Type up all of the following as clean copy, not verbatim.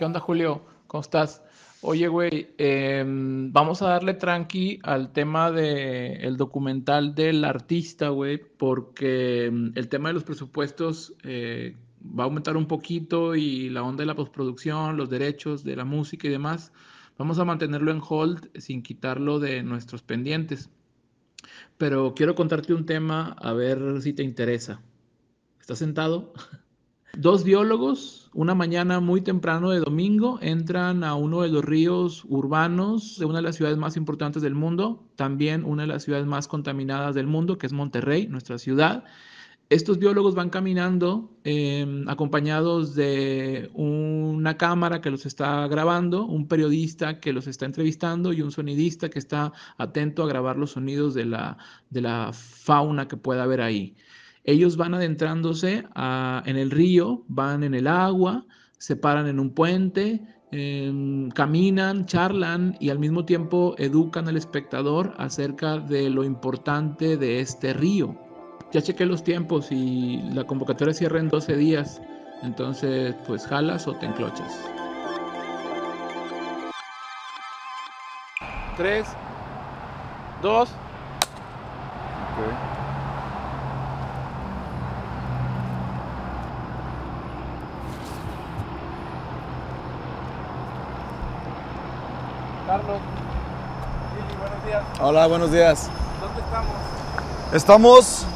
¿Qué onda, Julio? ¿Cómo estás? Oye, güey, vamos a darle tranqui al tema del documental del artista, güey, porque el tema de los presupuestos va a aumentar un poquito y la onda de la postproducción, los derechos de la música y demás, vamos a mantenerlo en hold sin quitarlo de nuestros pendientes. Pero quiero contarte un tema a ver si te interesa. ¿Estás sentado? Dos biólogos, una mañana muy temprano de domingo, entran a uno de los ríos urbanos de una de las ciudades más importantes del mundo, también una de las ciudades más contaminadas del mundo, que es Monterrey, nuestra ciudad. Estos biólogos van caminando acompañados de una cámara que los está grabando, un periodista que los está entrevistando y un sonidista que está atento a grabar los sonidos de la fauna que pueda haber ahí. Ellos van adentrándose en el río, van en el agua, se paran en un puente, caminan, charlan y al mismo tiempo educan al espectador acerca de lo importante de este río. Ya chequé los tiempos y la convocatoria cierra en 12 días. Entonces, pues jalas o te enclochas. 3, 2. Okay. Carlos, Lili, buenos días. Hola, buenos días. ¿Dónde estamos? Estamos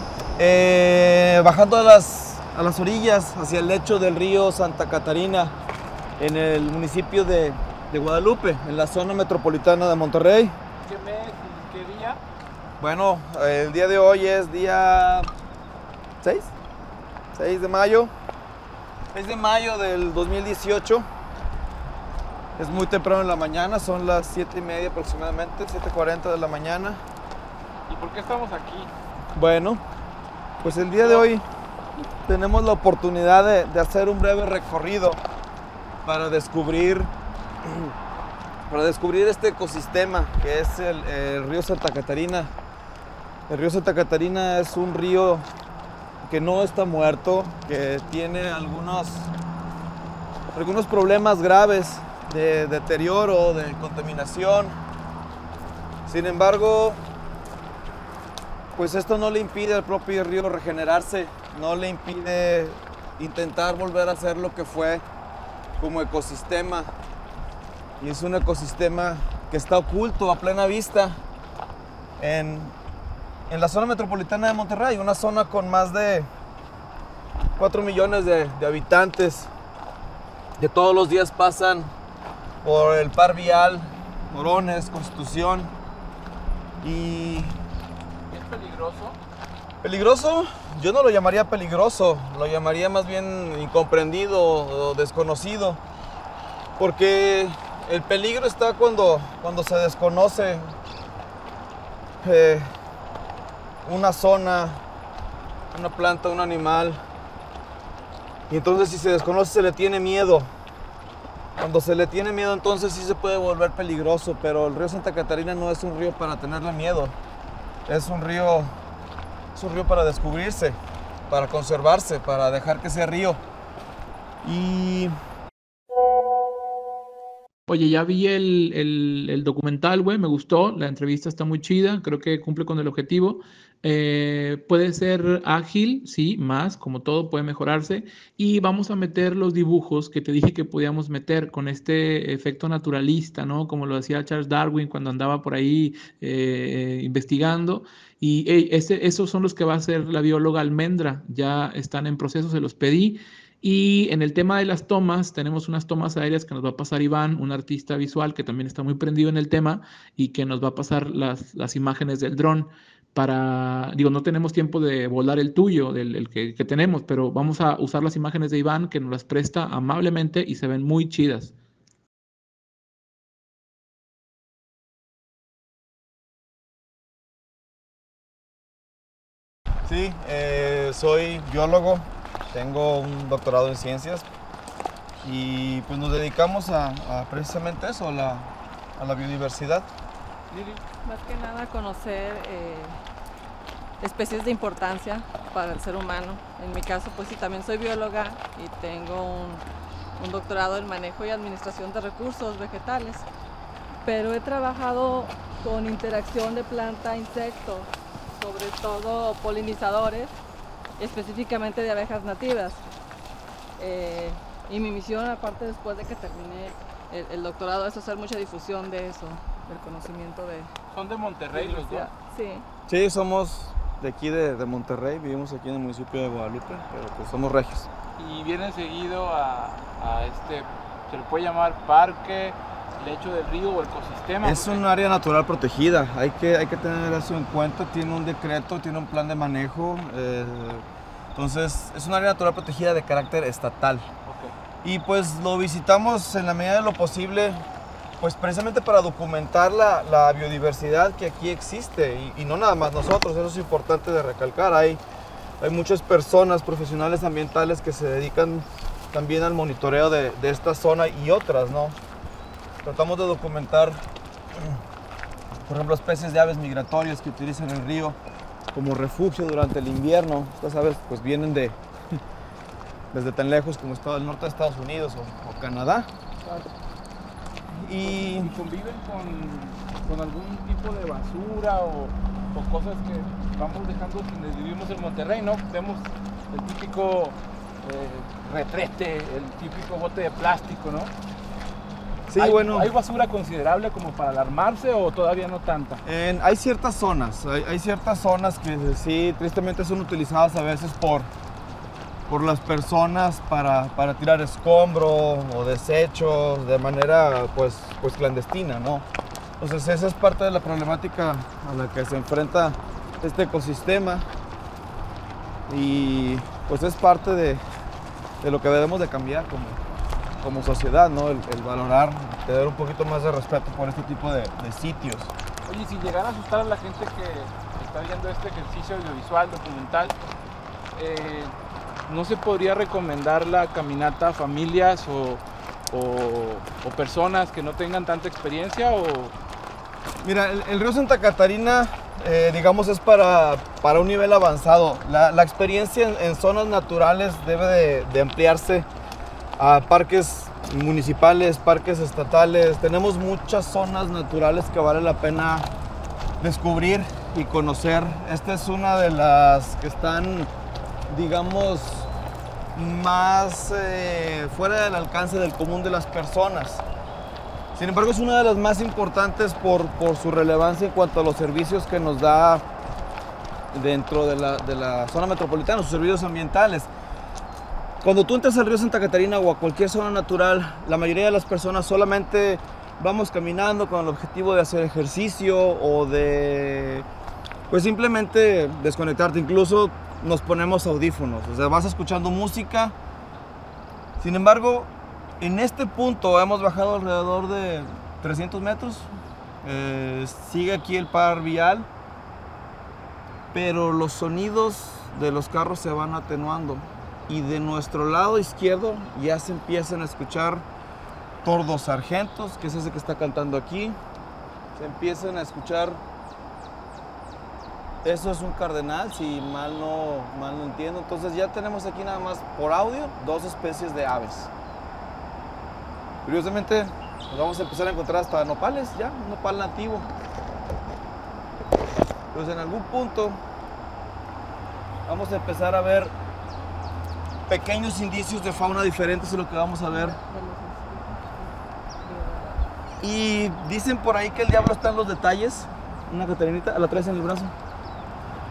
bajando a las orillas, hacia el lecho del río Santa Catarina, en el municipio de Guadalupe, en la zona metropolitana de Monterrey. ¿Qué mes y qué día? Bueno, el día de hoy es día 6 de mayo. 6 de mayo del 2018. Es muy temprano en la mañana, son las 7:30 aproximadamente, 7:40 de la mañana. ¿Y por qué estamos aquí? Bueno, pues el día de hoy tenemos la oportunidad de hacer un breve recorrido para descubrir este ecosistema que es el río Santa Catarina. El río Santa Catarina es un río que no está muerto, que tiene algunos problemas graves de deterioro, de contaminación. Sin embargo, pues esto no le impide al propio río regenerarse, no le impide intentar volver a ser lo que fue como ecosistema. Y es un ecosistema que está oculto a plena vista en la zona metropolitana de Monterrey, una zona con más de 4 millones de habitantes, que todos los días pasan por el par vial Morones, Constitución. Y ¿Es peligroso? ¿peligroso? Yo no lo llamaría peligroso, lo llamaría más bien incomprendido o desconocido, porque el peligro está cuando se desconoce una zona, una planta, un animal, y entonces si se desconoce se le tiene miedo. Cuando se le tiene miedo, entonces sí se puede volver peligroso, pero el río Santa Catarina no es un río para tenerle miedo, es un río para descubrirse, para conservarse, para dejar que sea río. Y Oye, ya vi el documental, güey, me gustó, la entrevista está muy chida, creo que cumple con el objetivo. Puede ser ágil, sí, más, como todo puede mejorarse. Y vamos a meter los dibujos que te dije que podíamos meter con este efecto naturalista, ¿no? Como lo hacía Charles Darwin cuando andaba por ahí investigando. Y esos son los que va a hacer la bióloga Almendra, ya están en proceso, se los pedí. Y en el tema de las tomas, tenemos unas tomas aéreas que nos va a pasar Iván, un artista visual que también está muy prendido en el tema y que nos va a pasar las imágenes del dron digo, no tenemos tiempo de volar el tuyo, el que tenemos, pero vamos a usar las imágenes de Iván que nos las presta amablemente y se ven muy chidas. sí, soy biólogo, tengo un doctorado en ciencias y pues nos dedicamos a precisamente eso, a la biodiversidad. Lili. Más que nada conocer especies de importancia para el ser humano. En mi caso, pues sí, también soy bióloga y tengo un doctorado en manejo y administración de recursos vegetales, pero he trabajado con interacción de planta-insecto, sobre todo polinizadores, específicamente de abejas nativas. Y mi misión, aparte después de que terminé el doctorado, es hacer mucha difusión de eso, del conocimiento de... ¿Son de Monterrey los dos? Sí. Sí, somos de aquí de Monterrey, vivimos aquí en el municipio de Guadalupe, pero pues somos regios. Y vienen seguido a este, se le puede llamar parque, lecho del río o ecosistema. Es un área natural protegida, hay que tener eso en cuenta, tiene un decreto, tiene un plan de manejo, entonces es un área natural protegida de carácter estatal. Okay. Y pues lo visitamos en la medida de lo posible, pues precisamente para documentar la biodiversidad que aquí existe y no nada más nosotros, eso es importante de recalcar, hay muchas personas profesionales ambientales que se dedican también al monitoreo de esta zona y otras, ¿no? Tratamos de documentar, por ejemplo, especies de aves migratorias que utilizan el río como refugio durante el invierno. Estas aves pues vienen desde tan lejos como el norte de Estados Unidos o Canadá. Y conviven con algún tipo de basura o cosas que vamos dejando quienes vivimos en Monterrey, ¿no? Vemos el típico retrete, el típico bote de plástico, ¿no? Sí, bueno. ¿Hay basura considerable como para alarmarse o todavía no tanta? Hay ciertas zonas, hay ciertas zonas que sí, tristemente son utilizadas a veces por las personas para tirar escombro o desechos de manera pues clandestina, ¿no? Entonces esa es parte de la problemática a la que se enfrenta este ecosistema y pues es parte de lo que debemos de cambiar como sociedad, ¿no? El valorar, tener un poquito más de respeto por este tipo de sitios. Oye, si llegara a asustar a la gente que está viendo este ejercicio audiovisual, documental, ¿no se podría recomendar la caminata a familias o personas que no tengan tanta experiencia? Mira, el río Santa Catarina, digamos, es para un nivel avanzado. La experiencia en zonas naturales debe de ampliarse a parques municipales, parques estatales. Tenemos muchas zonas naturales que vale la pena descubrir y conocer. Esta es una de las que están, digamos, más fuera del alcance del común de las personas. Sin embargo, es una de las más importantes por su relevancia en cuanto a los servicios que nos da dentro de la zona metropolitana, sus servicios ambientales. Cuando tú entras al río Santa Catarina o a cualquier zona natural, la mayoría de las personas solamente vamos caminando con el objetivo de hacer ejercicio o de, pues simplemente desconectarte. Incluso nos ponemos audífonos, o sea, vas escuchando música. Sin embargo, en este punto hemos bajado alrededor de 300 metros. Sigue aquí el par vial, pero los sonidos de los carros se van atenuando. Y de nuestro lado izquierdo ya se empiezan a escuchar tordos sargentos, que es ese que está cantando aquí. Se empiezan a escuchar, eso es un cardenal, si mal no entiendo. Entonces ya tenemos aquí nada más por audio 2 especies de aves. Curiosamente nos vamos a empezar a encontrar hasta nopales, ya, un nopal nativo. Pues en algún punto vamos a empezar a ver pequeños indicios de fauna diferentes de lo que vamos a ver. Y dicen por ahí que el diablo está en los detalles. Una catarinita, la traes en el brazo.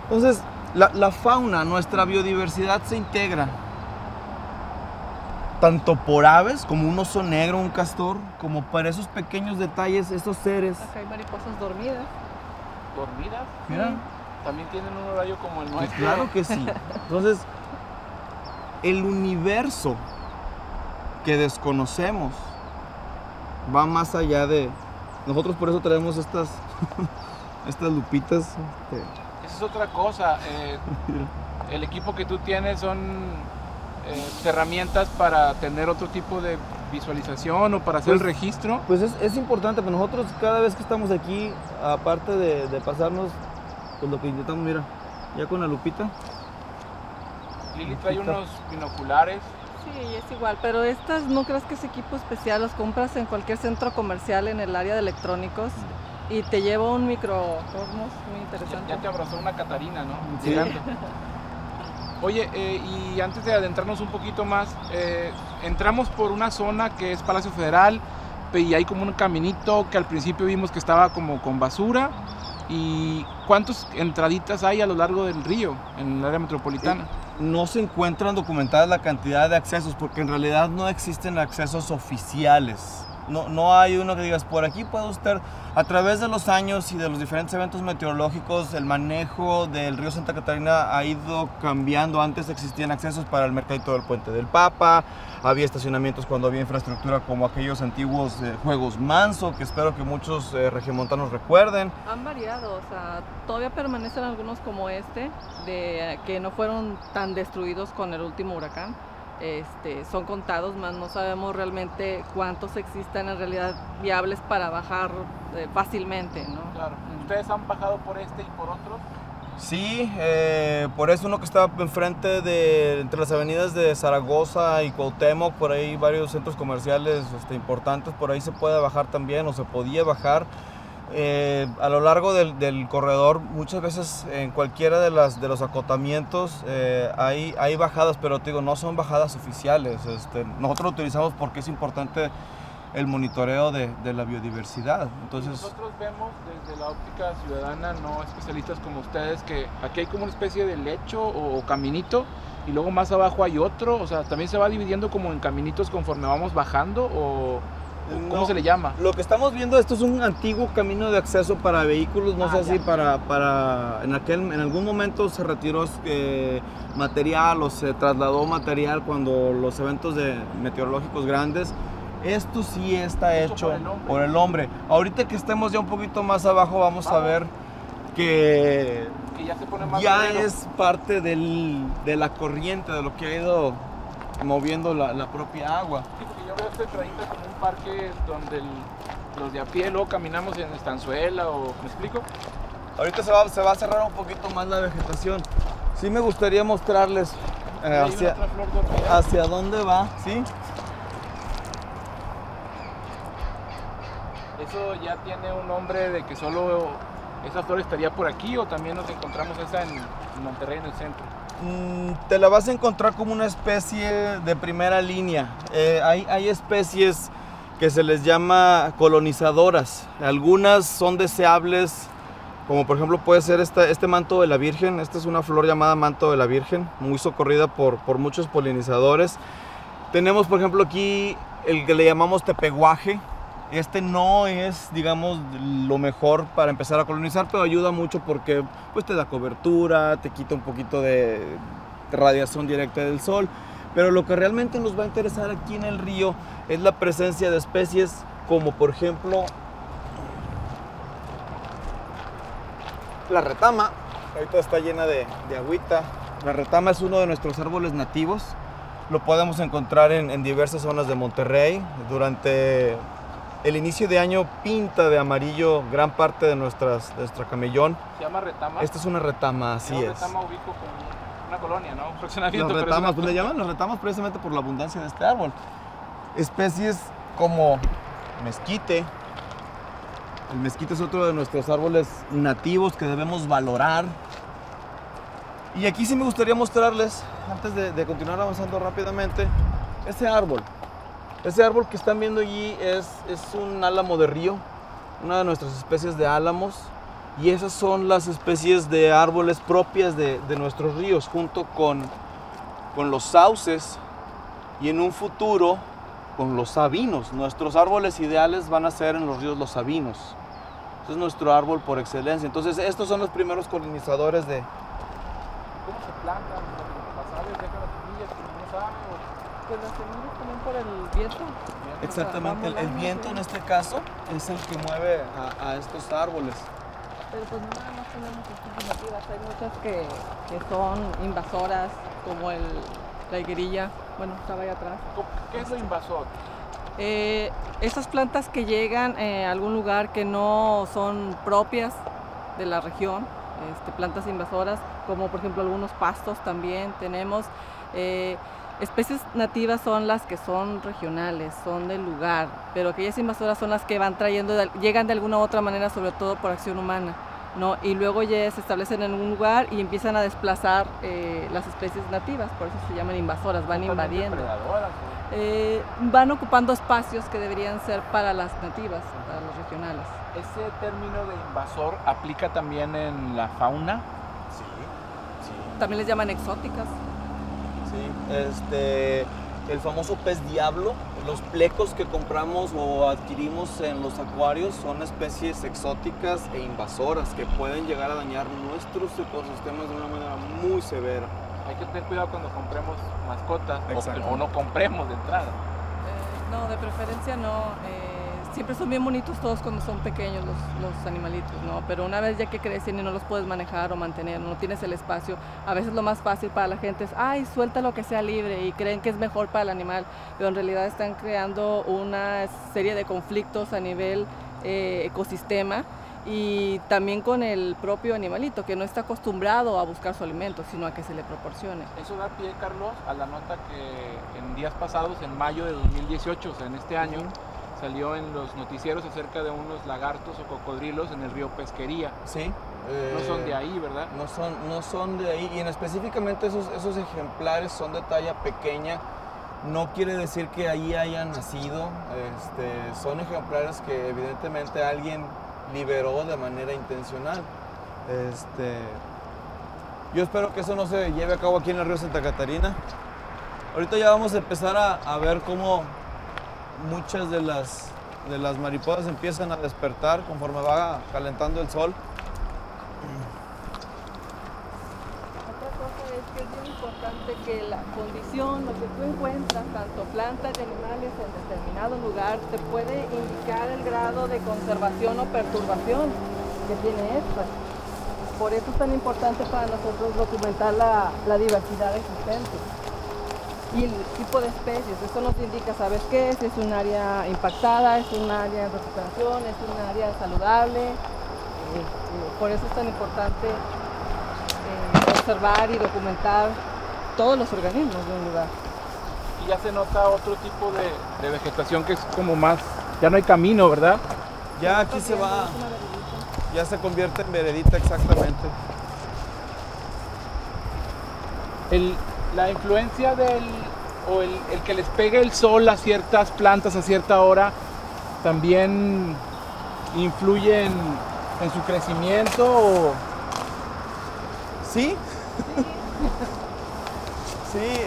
Entonces, la fauna, nuestra biodiversidad se integra tanto por aves, como un oso negro, un castor, como para esos pequeños detalles, esos seres. Acá hay mariposas dormidas. ¿Dormidas? Mira. También tienen un horario como el nuestro. Claro que sí. Entonces, el universo que desconocemos va más allá de... Nosotros por eso traemos estas lupitas. Esa es otra cosa. El equipo que tú tienes son herramientas para tener otro tipo de visualización o para hacer el registro. Pues es importante para nosotros cada vez que estamos aquí, aparte de pasarnos, pues lo que intentamos, mira, ya con la lupita. Lili trae unos binoculares Sí, es igual, pero estas no creas que es equipo especial, los compras en cualquier centro comercial en el área de electrónicos y te lleva un microcosmos muy interesante. Ya te abrazó una Catarina, ¿no? Sí. Gigante. Oye, y antes de adentrarnos un poquito más, entramos por una zona que es Palacio Federal y hay como un caminito que al principio vimos que estaba como con basura. ¿Y cuántas entraditas hay a lo largo del río en el área metropolitana? No se encuentran documentadas la cantidad de accesos porque en realidad no existen accesos oficiales. No hay uno que digas, por aquí puede usted, a través de los años y de los diferentes eventos meteorológicos, el manejo del río Santa Catarina ha ido cambiando. Antes existían accesos para el mercadito del Puente del Papa, había estacionamientos cuando había infraestructura como aquellos antiguos juegos Manso, que espero que muchos regiomontanos recuerden. Han variado, o sea, todavía permanecen algunos como este, que no fueron tan destruidos con el último huracán. Son contados, más no sabemos realmente cuántos existan en realidad viables para bajar fácilmente, ¿no? Claro. ¿Ustedes han bajado por este y por otros? Sí, por eso uno que está enfrente entre las avenidas de Zaragoza y Cuauhtémoc, por ahí varios centros comerciales importantes, por ahí se puede bajar también o se podía bajar. A lo largo del corredor, muchas veces en cualquiera de los acotamientos hay bajadas, pero te digo, no son bajadas oficiales. Nosotros lo utilizamos porque es importante el monitoreo de la biodiversidad. Entonces, nosotros vemos desde la óptica ciudadana, no especialistas como ustedes, que aquí hay como una especie de lecho o caminito y luego más abajo hay otro, o sea, también se va dividiendo como en caminitos conforme vamos bajando o... ¿Cómo se le llama? Lo que estamos viendo, esto es un antiguo camino de acceso para vehículos, no sé si en algún momento se retiró material o se trasladó material cuando los eventos meteorológicos grandes. Esto sí está hecho por el hombre. Ahorita que estemos ya un poquito más abajo vamos a ver que ya se pone más es parte de la corriente, de lo que ha ido moviendo la propia agua. Sí, porque yo veo esta entradita como un parque donde los de a pie luego caminamos en estanzuela o... ¿me explico? Ahorita se va a cerrar un poquito más la vegetación. Sí me gustaría mostrarles hacia dónde va, ¿sí? ¿Eso ya tiene un nombre de que solo esa flor estaría por aquí o también nos encontramos esa en Monterrey, en el centro? Te la vas a encontrar como una especie de primera línea. Hay especies que se les llama colonizadoras. Algunas son deseables, como por ejemplo puede ser este manto de la Virgen. Esta es una flor llamada manto de la Virgen, muy socorrida por muchos polinizadores. Tenemos por ejemplo aquí el que le llamamos tepeguaje. Este no es, digamos, lo mejor para empezar a colonizar, pero ayuda mucho porque pues, te da cobertura, te quita un poquito de radiación directa del sol. Pero lo que realmente nos va a interesar aquí en el río es la presencia de especies como, por ejemplo, la retama. Ahorita está llena de agüita. La retama es uno de nuestros árboles nativos. Lo podemos encontrar en diversas zonas de Monterrey. Durante el inicio de año pinta de amarillo gran parte de nuestra camellón. ¿Se llama retama? Esta es una retama, así es. Retama ubico con una colonia, ¿no? Un fraccionamiento. Las retamas, pues le llaman las retamas precisamente por la abundancia de este árbol. Especies como mezquite. El mezquite es otro de nuestros árboles nativos que debemos valorar. Y aquí sí me gustaría mostrarles, antes de continuar avanzando rápidamente, ese árbol. Ese árbol que están viendo allí es un álamo de río, una de nuestras especies de álamos, y esas son las especies de árboles propias de nuestros ríos, junto con los sauces y en un futuro con los sabinos. Nuestros árboles ideales van a ser en los ríos los sabinos. Ese es nuestro árbol por excelencia. Entonces estos son los primeros colonizadores de... ¿Cómo se plantan? ¿Las aves dejan las semillas que no saben? Pues las semillas también por el viento. Exactamente, el viento en este caso es el que mueve a estos árboles. Pero pues no nada más tenemos especies nativas, hay muchas que son invasoras, como la higuerilla, bueno, estaba ahí atrás. ¿Qué es lo invasor? Esas plantas que llegan a algún lugar que no son propias de la región, plantas invasoras, como por ejemplo algunos pastos también tenemos. Especies nativas son las que son regionales, son del lugar, pero aquellas invasoras son las que van trayendo, llegan de alguna u otra manera, sobre todo por acción humana, ¿no? Y luego ya se establecen en un lugar y empiezan a desplazar las especies nativas, por eso se llaman invasoras, van invadiendo. Van ocupando espacios que deberían ser para las nativas, para los regionales. ¿Ese término de invasor aplica también en la fauna? Sí, sí. También les llaman exóticas. Sí, el famoso pez diablo, los plecos que compramos o adquirimos en los acuarios son especies exóticas e invasoras que pueden llegar a dañar nuestros ecosistemas de una manera muy severa. Hay que tener cuidado cuando compremos mascotas Exacto. o no compremos de entrada. No, de preferencia no. Siempre son bien bonitos todos cuando son pequeños los animalitos, ¿no? Pero una vez ya que crecen y no los puedes manejar o mantener, no tienes el espacio, a veces lo más fácil para la gente es, ay, suelta lo que sea libre, y creen que es mejor para el animal, pero en realidad están creando una serie de conflictos a nivel ecosistema y también con el propio animalito, que no está acostumbrado a buscar su alimento, sino a que se le proporcione. Eso da pie, Carlos, a la nota que en días pasados, en mayo de 2018, o sea, en este año, salió en los noticieros acerca de unos lagartos o cocodrilos en el río Pesquería. Sí. No son de ahí, ¿verdad? No son de ahí, y específicamente esos ejemplares son de talla pequeña. No quiere decir que ahí hayan nacido, son ejemplares que evidentemente alguien liberó de manera intencional. Yo espero que eso no se lleve a cabo aquí en el río Santa Catarina. Ahorita ya vamos a empezar a ver cómo muchas de las mariposas empiezan a despertar conforme va calentando el sol. Otra cosa es que es bien importante que la condición, lo que tú encuentras, tanto plantas y animales en determinado lugar, te puede indicar el grado de conservación o perturbación que tiene esta. Por eso es tan importante para nosotros documentar la diversidad existente y el tipo de especies. Esto nos indica, ¿sabes qué? Si es un área impactada, es un área en recuperación, es un área saludable. Por eso es tan importante observar y documentar todos los organismos de un lugar. Y ya se nota otro tipo de vegetación que es como más, ya no hay camino, ¿verdad? Ya aquí se va, ya se convierte en veredita exactamente. La influencia el que les pegue el sol a ciertas plantas a cierta hora también influye en su crecimiento. Sí. Sí,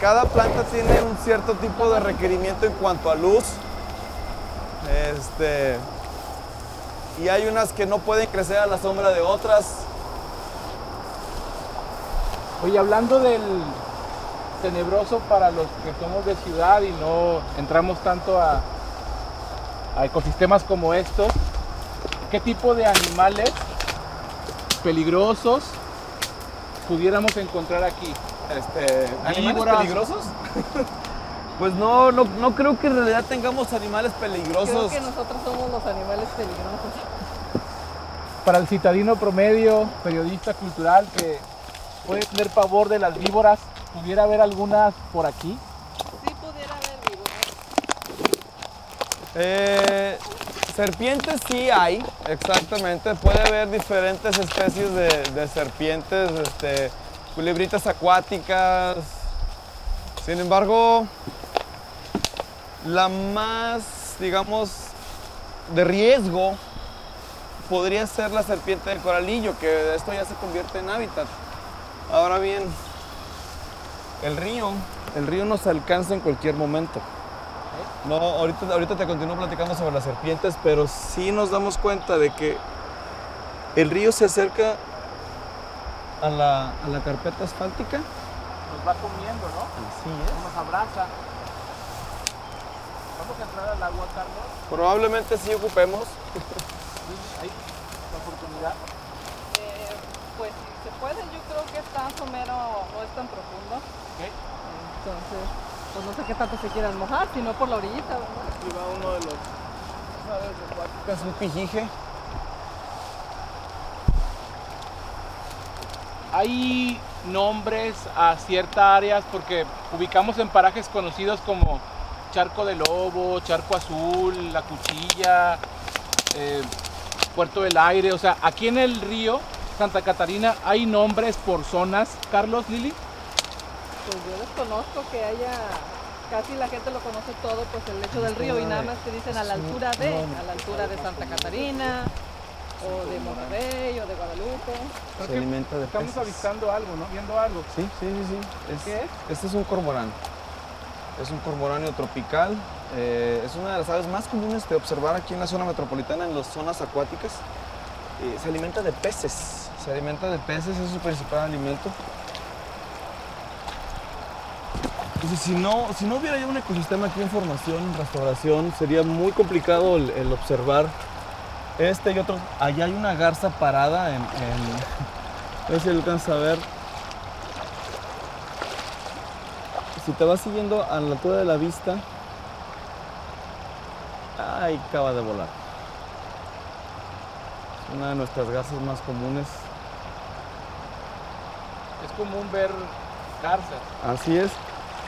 cada planta tiene un cierto tipo de requerimiento en cuanto a luz. Y hay unas que no pueden crecer a la sombra de otras. Oye, hablando del tenebroso para los que somos de ciudad y no entramos tanto a ecosistemas como estos, ¿qué tipo de animales peligrosos pudiéramos encontrar aquí? ¿Animales Víboras. peligrosos? Pues no creo que en realidad tengamos animales peligrosos. Creo que nosotros somos los animales peligrosos. Para el citadino promedio, periodista cultural que puede tener pavor de las víboras, ¿pudiera haber algunas por aquí? Sí pudiera haber víboras. Serpientes sí hay, exactamente. Puede haber diferentes especies de serpientes, culebritas acuáticas. Sin embargo, la más, digamos, de riesgo podría ser la serpiente del coralillo, que esto ya se convierte en hábitat. Ahora bien, el río nos alcanza en cualquier momento. No, ahorita te continúo platicando sobre las serpientes, pero sí nos damos cuenta de que el río se acerca a la carpeta asfáltica. Nos va comiendo, ¿no? Así Nos abraza. ¿Vamos a entrar al agua, Carlos? Probablemente sí ocupemos. ¿Hay la oportunidad? Pues si se puede, yo creo que está somero, no es tan profundo. Ok. Entonces, pues no sé qué tanto se quieran mojar, sino por la orillita, ¿verdad? Aquí va uno de los aves acuáticas, un Hay nombres a ciertas áreas, porque ubicamos en parajes conocidos como Charco de Lobo, Charco Azul, La Cuchilla, Puerto del Aire. O sea, aquí en el río Santa Catarina hay nombres por zonas, Carlos, Lili. Pues yo desconozco que haya, casi la gente lo conoce todo, pues el lecho del río, y nada más te dicen a la altura de Santa Catarina, o de Monterrey, o de Guadalupe. Se alimenta de Estamos peces. avistando algo, ¿no? Viendo algo. Sí. ¿Qué es? Este es un cormorán. Es un cormoránio tropical. Es una de las aves más comunes de observar aquí en la zona metropolitana, en las zonas acuáticas. Se alimenta de peces. Es su principal alimento. Entonces, si no hubiera ya un ecosistema aquí en formación, en restauración, sería muy complicado el observar este y otro. Allá hay una garza parada a ver si alcanza a ver. Si te vas siguiendo a la altura de la vista, ahí acaba de volar. Es una de nuestras garzas más comunes. Es común ver garzas. Así es.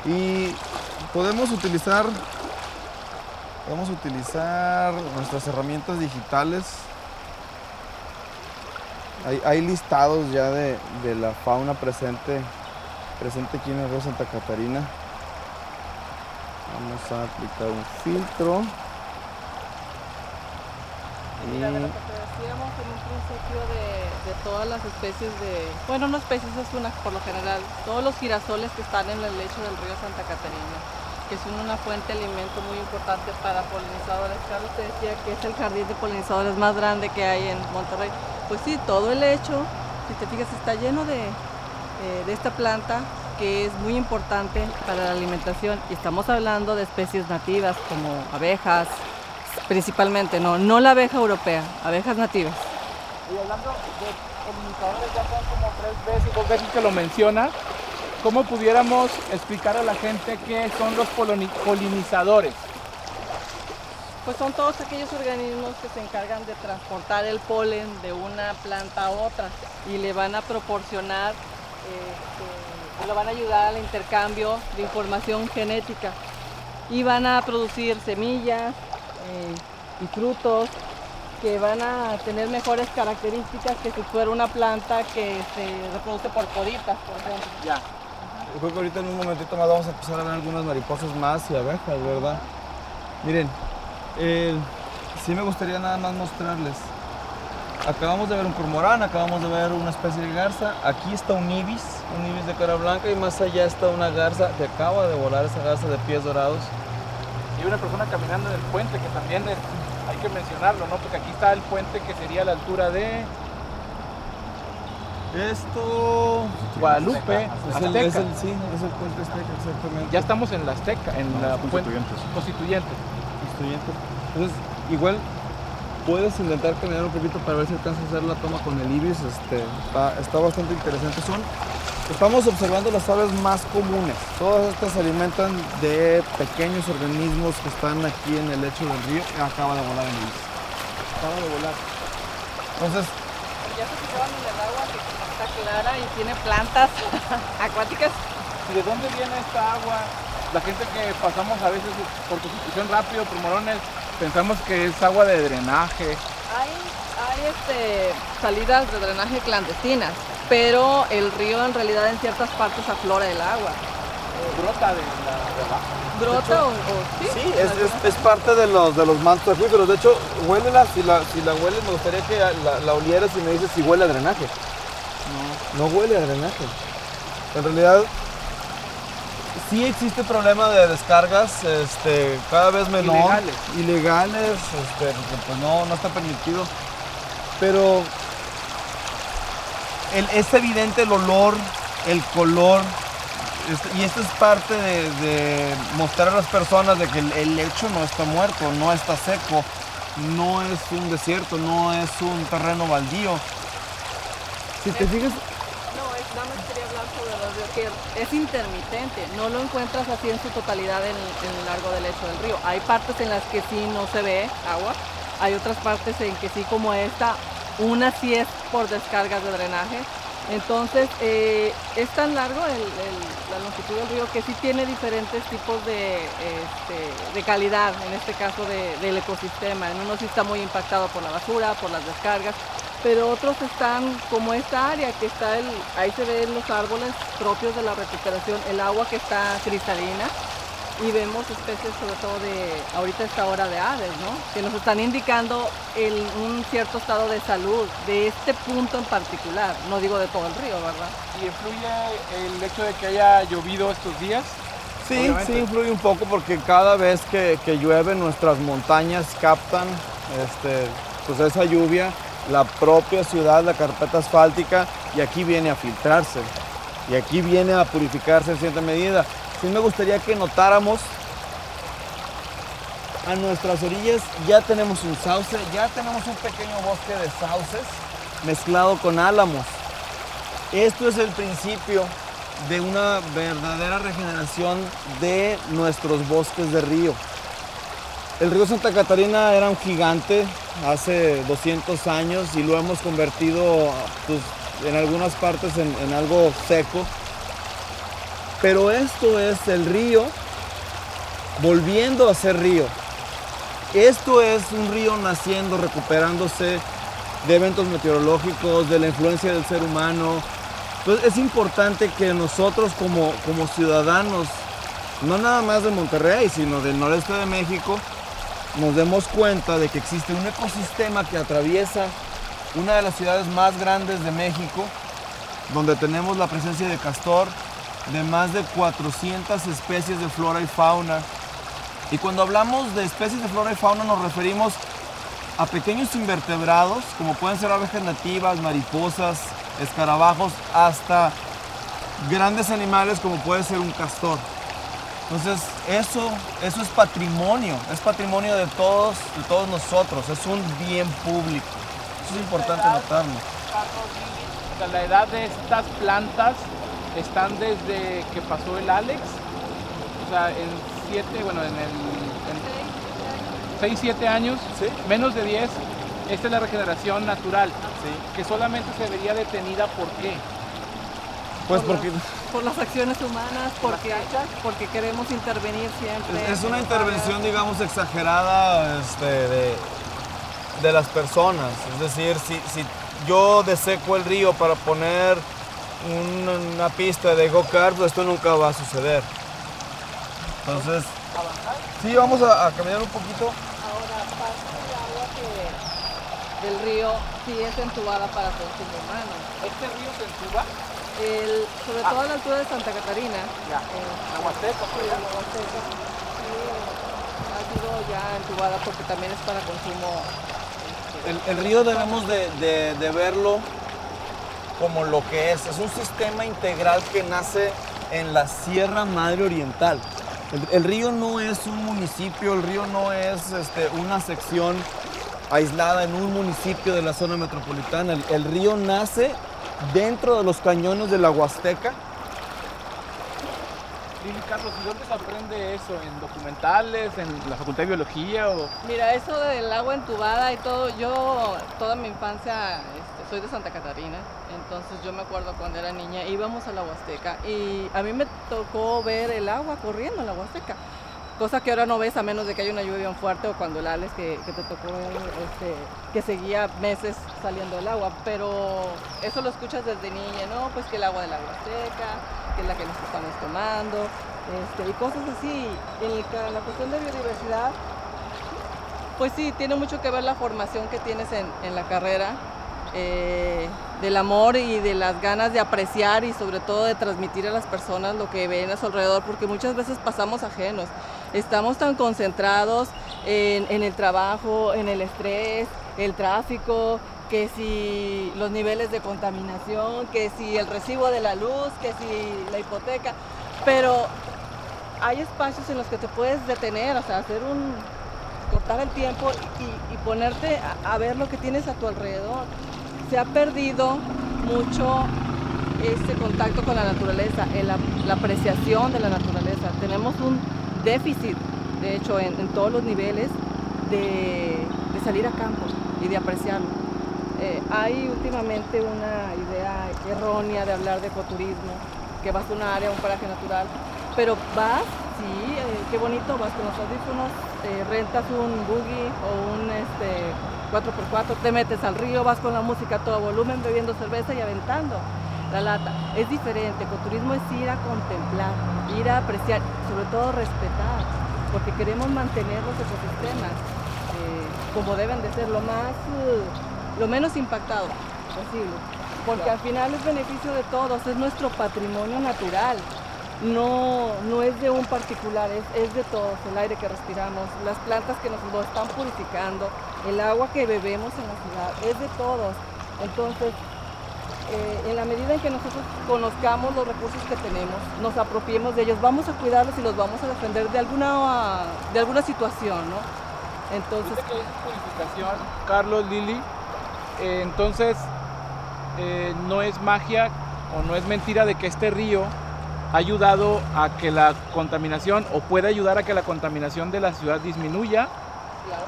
Y podemos utilizar nuestras herramientas digitales. Hay listados ya de la fauna presente aquí en el río Santa Catarina. Vamos a aplicar un filtro. Mira, de lo que te decíamos en un principio de todas las especies bueno, no especies, es una por lo general, todos los girasoles que están en el lecho del río Santa Catarina, que son una fuente de alimento muy importante para polinizadores. Carlos te decía que es el jardín de polinizadores más grande que hay en Monterrey. Pues sí, todo el lecho, si te fijas, está lleno de esta planta, que es muy importante para la alimentación, y estamos hablando de especies nativas como abejas, principalmente, no la abeja europea, abejas nativas. Y hablando de polinizadores, ya son como 2 veces que lo menciona. ¿Cómo pudiéramos explicar a la gente qué son los polinizadores? Pues son todos aquellos organismos que se encargan de transportar el polen de una planta a otra y le van a proporcionar, le van a ayudar al intercambio de información genética, y van a producir semillas y frutos que van a tener mejores características que si fuera una planta que se reproduce por poritas, por ejemplo. Ya. Yo creo que ahorita en un momentito más vamos a empezar a ver algunas mariposas más y abejas, ¿verdad? Miren, sí me gustaría nada más mostrarles. Acabamos de ver un cormorán, acabamos de ver una especie de garza. Aquí está un ibis de cara blanca, y más allá está una garza que acaba de volar, esa garza de pies dorados. Y hay una persona caminando en el puente, que también hay que mencionarlo, ¿no? Porque aquí está el puente, que sería a la altura de esto... Guadalupe, Azteca. Sí, es el puente Azteca, exactamente. Ya estamos en la Azteca, en la Constituyentes. Entonces, igual puedes intentar caminar un poquito para ver si alcanzas a hacer la toma con el ibis. Está bastante interesante. Estamos observando las aves más comunes. Todas estas se alimentan de pequeños organismos que están aquí en el lecho del río. Acaba de volar el ibis. Acaba de volar. Entonces, Ya se fijaban en el agua, que está clara y tiene plantas acuáticas. ¿Y de dónde viene esta agua? La gente que pasamos a veces por Constitución rápido, por Morones, pensamos que es agua de drenaje. Hay salidas de drenaje clandestinas, pero el río en realidad en ciertas partes aflora el agua. Brota de abajo. ¿Brota o sí? sí, es parte de los mantos acuíferos. De hecho, huélela, si la hueles, me gustaría que la olieras y me dices si huele a drenaje. No huele a drenaje. En realidad, sí existe problema de descargas cada vez menor. Ilegales, porque pues no está permitido. Pero es evidente el olor, el color. Y esto es parte de mostrar a las personas de que el lecho no está muerto, no está seco, no es un desierto, no es un terreno baldío. Si te fijas... No, nada más quería hablar sobre los ríos, que es intermitente, no lo encuentras así en su totalidad en el largo del lecho del río. Hay partes en las que sí no se ve agua, hay otras partes en que sí, como esta, una sí es por descargas de drenaje, Entonces, es tan largo la longitud del río que sí tiene diferentes tipos de calidad, en este caso del ecosistema. En uno sí está muy impactado por la basura, por las descargas, pero otros están como esta área que está, ahí se ven los árboles propios de la recuperación, el agua que está cristalina, y vemos especies sobre todo ahorita esta hora de aves, ¿no? Que nos están indicando un cierto estado de salud de este punto en particular, no digo de todo el río, ¿verdad? ¿Y influye el hecho de que haya llovido estos días? Sí, Obviamente. sí influye un poco porque cada vez que llueve nuestras montañas captan pues esa lluvia, la propia ciudad, la carpeta asfáltica, y aquí viene a filtrarse, y aquí viene a purificarse en cierta medida. Sí me gustaría que notáramos a nuestras orillas ya tenemos un sauce, ya tenemos un pequeño bosque de sauces mezclado con álamos. Esto es el principio de una verdadera regeneración de nuestros bosques de río. El río Santa Catarina era un gigante hace 200 años y lo hemos convertido pues, en algunas partes en algo seco. Pero esto es el río volviendo a ser río. Esto es un río naciendo, recuperándose de eventos meteorológicos, de la influencia del ser humano. Entonces es importante que nosotros como ciudadanos, no nada más de Monterrey, sino del noreste de México, nos demos cuenta de que existe un ecosistema que atraviesa una de las ciudades más grandes de México, donde tenemos la presencia de castor, de más de 400 especies de flora y fauna. Y cuando hablamos de especies de flora y fauna nos referimos a pequeños invertebrados, como pueden ser abejas nativas, mariposas, escarabajos, hasta grandes animales como puede ser un castor. Entonces eso es patrimonio de todos nosotros, es un bien público. Eso es importante notarlo. O sea, la edad de estas plantas están desde que pasó el Alex, o sea, en 6, 7 años, ¿Sí? menos de 10, esta es la regeneración natural, Sí. que solamente se vería detenida, ¿por qué? Pues porque por las acciones humanas, porque queremos intervenir siempre. es una intervención, digamos, exagerada de las personas. Es decir, si yo deseco el río para poner una pista de go-kart, pues esto nunca va a suceder. Entonces, sí, vamos a caminar un poquito. Ahora, parte del agua del río sí es entubada para consumo humano. ¿Este río se entuba? Sobre todo a la altura de Santa Catarina. Ya, la Huasteca, Sí, la Huasteca. Sí, ha sido ya entubada porque también es para consumo. El río debemos de verlo como lo que es un sistema integral que nace en la Sierra Madre Oriental. El río no es un municipio, el río no es una sección aislada en un municipio de la zona metropolitana. El río nace dentro de los cañones de la Huasteca. Lili, Carlos, ¿y dónde se aprende eso? ¿En documentales? ¿En la Facultad de Biología? O... Mira, eso del agua entubada y todo, yo toda mi infancia soy de Santa Catarina, entonces yo me acuerdo cuando era niña íbamos a la Huasteca y a mí me tocó ver el agua corriendo en la Huasteca, cosa que ahora no ves a menos de que haya una lluvia bien fuerte o cuando el Alex que te tocó ver, que seguía meses saliendo el agua, pero eso lo escuchas desde niña, ¿no? Pues que el agua de la Huasteca, que es la que nos estamos tomando, y cosas así. En la cuestión de biodiversidad, pues sí, tiene mucho que ver la formación que tienes en la carrera, del amor y de las ganas de apreciar y sobre todo de transmitir a las personas lo que ven a su alrededor, porque muchas veces pasamos ajenos, estamos tan concentrados en el trabajo, en el estrés, el tráfico, que si los niveles de contaminación, que si el recibo de la luz, que si la hipoteca, pero hay espacios en los que te puedes detener, o sea, cortar el tiempo y ponerte a ver lo que tienes a tu alrededor. Se ha perdido mucho ese contacto con la naturaleza, la apreciación de la naturaleza. Tenemos un déficit, de hecho, en todos los niveles de salir a campo y de apreciarlo. Hay últimamente una idea errónea de hablar de ecoturismo, que vas a un área, un paraje natural, pero vas, sí, qué bonito, vas con los audífonos, rentas un buggy o un 4x4, te metes al río, vas con la música a todo volumen, bebiendo cerveza y aventando la lata. Es diferente, ecoturismo es ir a contemplar, ir a apreciar, sobre todo respetar, porque queremos mantener los ecosistemas como deben de ser, lo menos impactados posible, porque al final es beneficio de todos, es nuestro patrimonio natural, no es de un particular, es de todos, el aire que respiramos, las plantas que nos lo están purificando, el agua que bebemos en la ciudad, es de todos. Entonces, en la medida en que nosotros conozcamos los recursos que tenemos, nos apropiemos de ellos, vamos a cuidarlos y los vamos a defender de alguna situación, ¿no? Entonces, que es purificación, Carlos, Lili, entonces no es magia o no es mentira de que este río ha ayudado a que la contaminación, o puede ayudar a que la contaminación de la ciudad disminuya. Claro,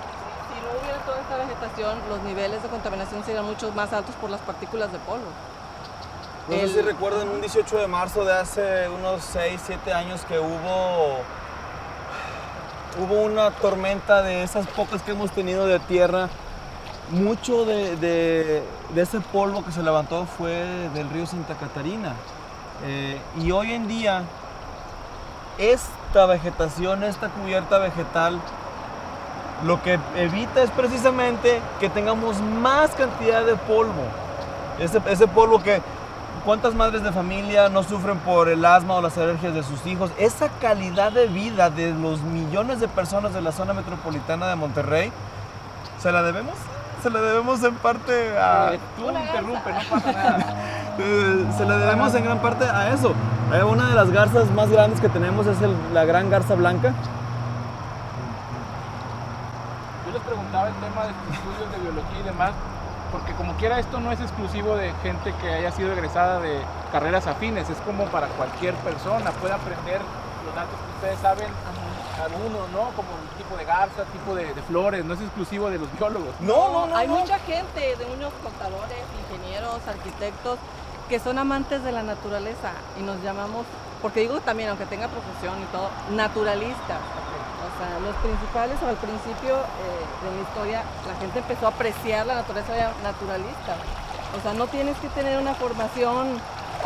si no hubiera toda esta vegetación, los niveles de contaminación serían mucho más altos por las partículas de polvo. No sé si recuerdan un 18 de marzo de hace unos 6, 7 años que hubo una tormenta de esas pocas que hemos tenido de tierra. Mucho de ese polvo que se levantó fue del río Santa Catarina. Y hoy en día, esta vegetación, esta cubierta vegetal, lo que evita es precisamente que tengamos más cantidad de polvo. Ese polvo que, ¿cuántas madres de familia no sufren por el asma o las alergias de sus hijos? Esa calidad de vida de los millones de personas de la zona metropolitana de Monterrey, ¿se la debemos? Se la debemos en parte a... Tú interrumpe, no pasa nada. Se la debemos en gran parte a eso. Una de las garzas más grandes que tenemos es la gran garza blanca. Yo les preguntaba el tema de tus estudios de biología y demás, porque como quiera esto no es exclusivo de gente que haya sido egresada de carreras afines, es como para cualquier persona, puede aprender los datos que ustedes saben, alguno, ¿no? Como un tipo de garza, tipo de flores, no es exclusivo de los biólogos. No. Hay mucha gente, de unos contadores, ingenieros, arquitectos, que son amantes de la naturaleza y nos llamamos, porque digo también, aunque tenga profesión y todo, naturalistas. O sea, los principales, o al principio de mi historia, la gente empezó a apreciar la naturaleza naturalista. O sea, no tienes que tener una formación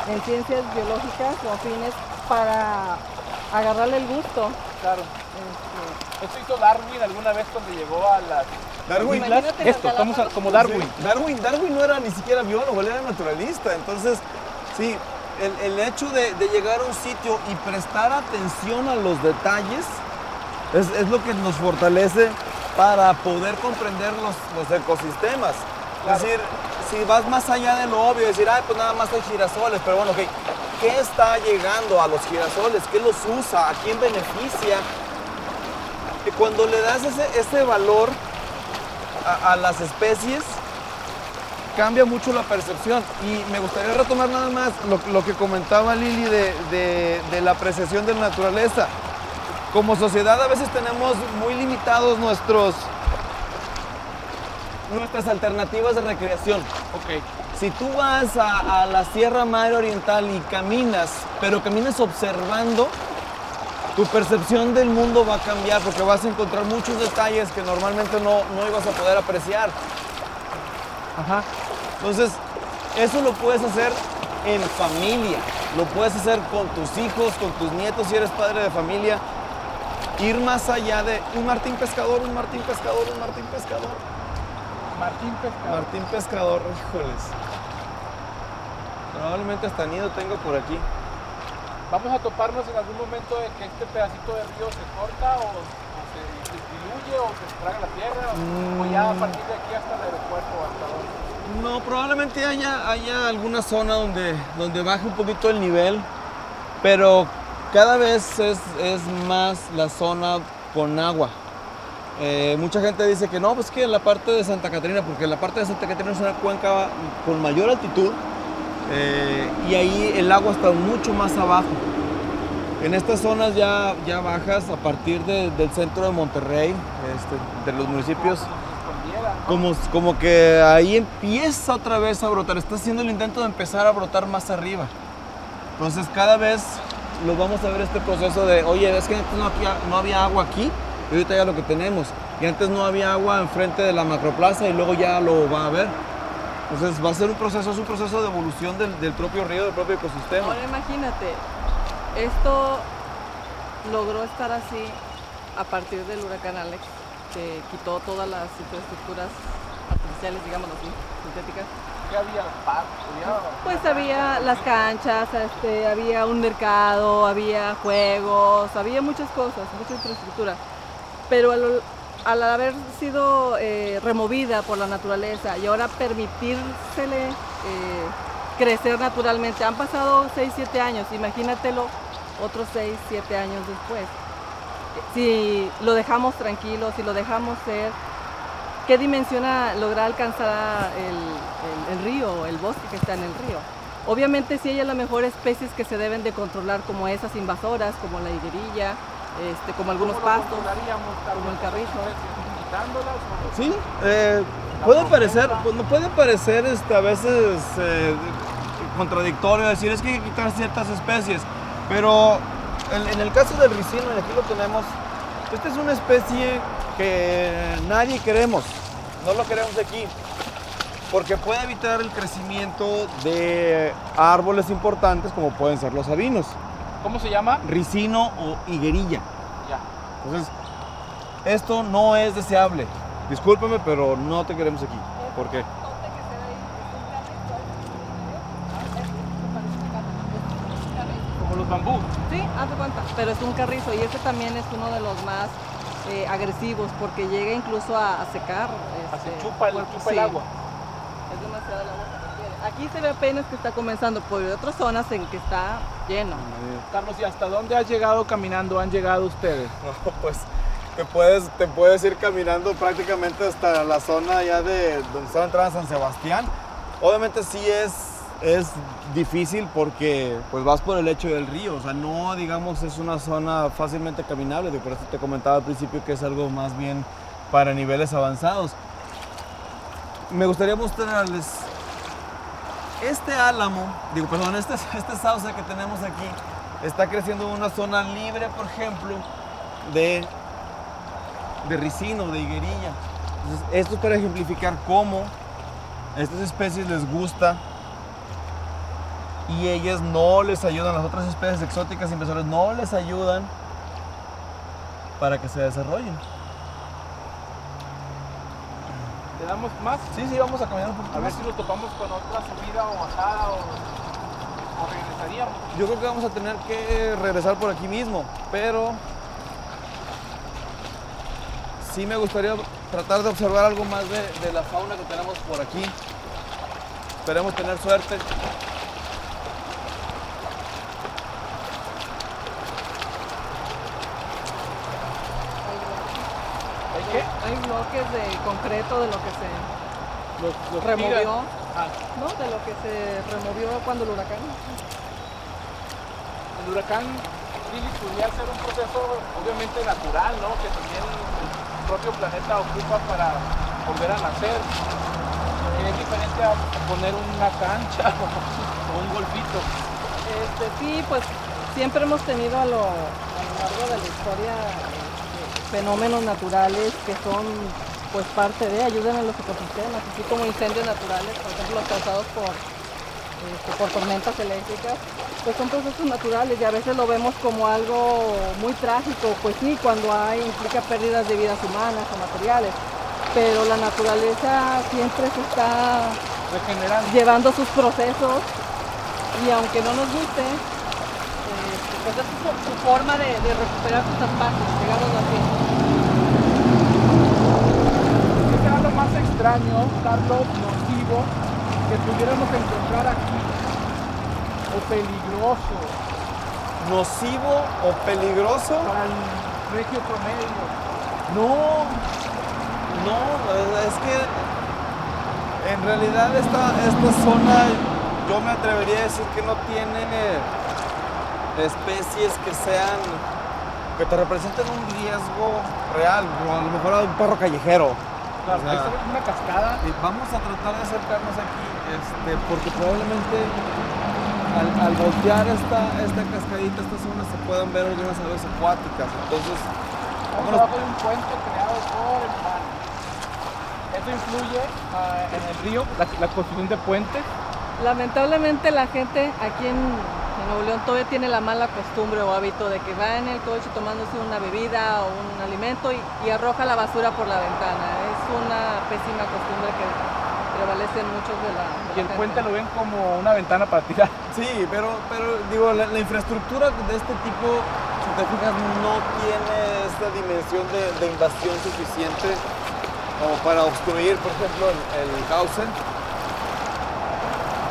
en ciencias biológicas o afines para agarrarle el gusto. Claro. Esto hizo Darwin alguna vez cuando llegó a las... Darwin, esto, estamos como Darwin. Sí. Darwin no era ni siquiera biólogo, él era naturalista. Entonces, sí, el hecho de llegar a un sitio y prestar atención a los detalles es lo que nos fortalece para poder comprender los ecosistemas. Claro. Es decir, si vas más allá de lo obvio, decir, ay, pues nada más hay girasoles, pero bueno, ok, ¿qué está llegando a los girasoles? ¿Qué los usa? ¿A quién beneficia? Y cuando le das ese valor a las especies, cambia mucho la percepción. Y me gustaría retomar nada más lo que comentaba Lili de la apreciación de la naturaleza. Como sociedad a veces tenemos muy limitados nuestras alternativas de recreación. Okay. Si tú vas a la Sierra Madre Oriental y caminas, pero caminas observando, tu percepción del mundo va a cambiar porque vas a encontrar muchos detalles que normalmente no ibas a poder apreciar. Ajá. Entonces, eso lo puedes hacer en familia, lo puedes hacer con tus hijos, con tus nietos si eres padre de familia. Ir más allá de un Martín Pescador, un Martín Pescador, un Martín Pescador. Martín Pescador. Martín Pescador, híjoles. Probablemente hasta nido tengo por aquí. ¿Vamos a toparnos en algún momento de que este pedacito de río se corta o se diluye o se traga la tierra? ¿O ya a partir de aquí hasta el aeropuerto o hasta dónde? No, probablemente haya alguna zona donde baje un poquito el nivel, pero cada vez es más la zona con agua. Mucha gente dice que no, pues que en la parte de Santa Catarina, porque la parte de Santa Catarina es una cuenca con mayor altitud y ahí el agua está mucho más abajo. En estas zonas ya bajas a partir del centro de Monterrey, de los municipios. como que ahí empieza otra vez a brotar. Está haciendo el intento de empezar a brotar más arriba. Entonces cada vez lo vamos a ver este proceso de, oye, es que antes no había agua aquí y ahorita ya lo que tenemos. Y antes no había agua enfrente de la macroplaza y luego ya lo va a ver. Entonces va a ser un proceso, es un proceso de evolución del propio río, del propio ecosistema. Ahora imagínate, esto logró estar así a partir del huracán Alex, que quitó todas las infraestructuras artificiales, digamos así, sintéticas. ¿Qué había? Pues había las canchas, había un mercado, había juegos, había muchas cosas, mucha infraestructura. Pero al haber sido removida por la naturaleza y ahora permitírsele crecer naturalmente, han pasado 6, 7 años, imagínatelo otros 6, 7 años después. Si lo dejamos tranquilo, si lo dejamos ser, ¿qué dimensiona lograr alcanzar el río, el bosque que está en el río? Obviamente sí hay a lo mejor especies que se deben de controlar, como esas invasoras, como la higuerilla, como algunos pastos, como el carrizo. Sí, puede parecer a veces contradictorio decir es que hay que quitar ciertas especies, pero en el caso del ricino, y aquí lo tenemos, esta es una especie que nadie queremos, no lo queremos aquí, porque puede evitar el crecimiento de árboles importantes como pueden ser los sabinos. ¿Cómo se llama? Ricino o higuerilla. Ya. Entonces, esto no es deseable. Discúlpeme, pero no te queremos aquí. ¿Por qué? Como los bambú. Sí, haz de cuenta, pero es un carrizo y este también es uno de los más agresivos porque llega incluso a secar. Chupa el sí, agua. Es demasiado el agua que requiere. Aquí se ve apenas que está comenzando, pero hay otras zonas en que está lleno. Carlos, ¿y hasta dónde has llegado caminando? ¿Han llegado ustedes? No, pues te puedes ir caminando prácticamente hasta la zona ya de donde está la entrada a San Sebastián. Obviamente sí es difícil porque pues vas por el lecho del río, o sea, no digamos es una zona fácilmente caminable, por eso te comentaba al principio que es algo más bien para niveles avanzados. Me gustaría mostrarles este álamo, este sauce que tenemos aquí, está creciendo en una zona libre, por ejemplo, de ricino, de higuerilla. Entonces, esto es para ejemplificar cómo a estas especies les gusta y ellas no les ayudan, las otras especies exóticas invasoras no les ayudan para que se desarrollen. ¿Le damos más? Sí, vamos a caminar un poquito A ver más. si lo topamos con otra subida o bajada o regresaríamos. Yo creo que vamos a tener que regresar por aquí mismo, pero sí me gustaría tratar de observar algo más de la fauna que tenemos por aquí. Esperemos tener suerte. ¿Hay qué? Hay bloques de concreto de lo que se Los removió, tiran. Ah, ¿no? De lo que se removió cuando el huracán. el huracán Lili podría ser un proceso obviamente natural, ¿no? Que también el propio planeta ocupa para volver a nacer. Que es diferente a poner una cancha o un golfito. Sí, pues siempre hemos tenido a lo largo de la historia fenómenos naturales que son pues parte de, ayudan a los ecosistemas, así como incendios naturales, por ejemplo los causados por tormentas eléctricas, pues son procesos naturales y a veces lo vemos como algo muy trágico, pues sí, cuando implica pérdidas de vidas humanas o materiales, pero la naturaleza siempre se está Regenerando. llevando sus procesos y aunque no nos guste, pues es su forma de recuperar sus espacios, digámoslo así. ¿Qué será lo más extraño, Carlos, nocivo, que pudiéramos encontrar aquí? O peligroso ¿Nocivo o peligroso? para el regio promedio. No, es que en realidad esta zona yo me atrevería a decir que no tienen especies que te representen un riesgo real, como a lo mejor a un perro callejero, Claro, O sea, ahí se ve una cascada. y vamos a tratar de acercarnos aquí, porque probablemente al voltear esta cascadita, esta zona, se puedan ver algunas aves acuáticas. Entonces, Estamos vámonos. abajo de un puente creado por el humano. ¿Esto influye en el río, la construcción de puentes? Lamentablemente la gente aquí en Nuevo León todavía tiene la mala costumbre o hábito de que va en el coche tomándose una bebida o un alimento y arroja la basura por la ventana. Es una pésima costumbre que prevalece en muchos de la Y el gente. puente lo ven como una ventana para tirar. Sí, pero digo, la infraestructura de este tipo, si te fijas, no tiene esta dimensión de invasión suficiente como para obstruir, por ejemplo, el cauce.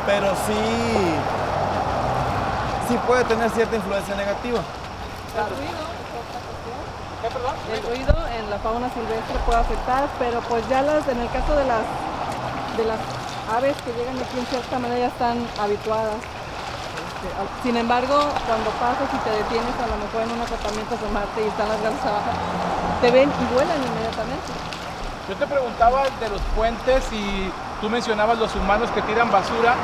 Pero sí puede tener cierta influencia negativa. El ruido es otra cuestión. ¿Qué, perdón? El ruido en la fauna silvestre puede afectar, pero pues ya en el caso de las aves que llegan aquí en cierta manera ya están habituadas. Sin embargo, cuando pasas y te detienes a lo mejor en un acotamiento a asomarte y están las garzas abajo, te ven y vuelan inmediatamente. Yo te preguntaba de los puentes y tú mencionabas los humanos que tiran basura,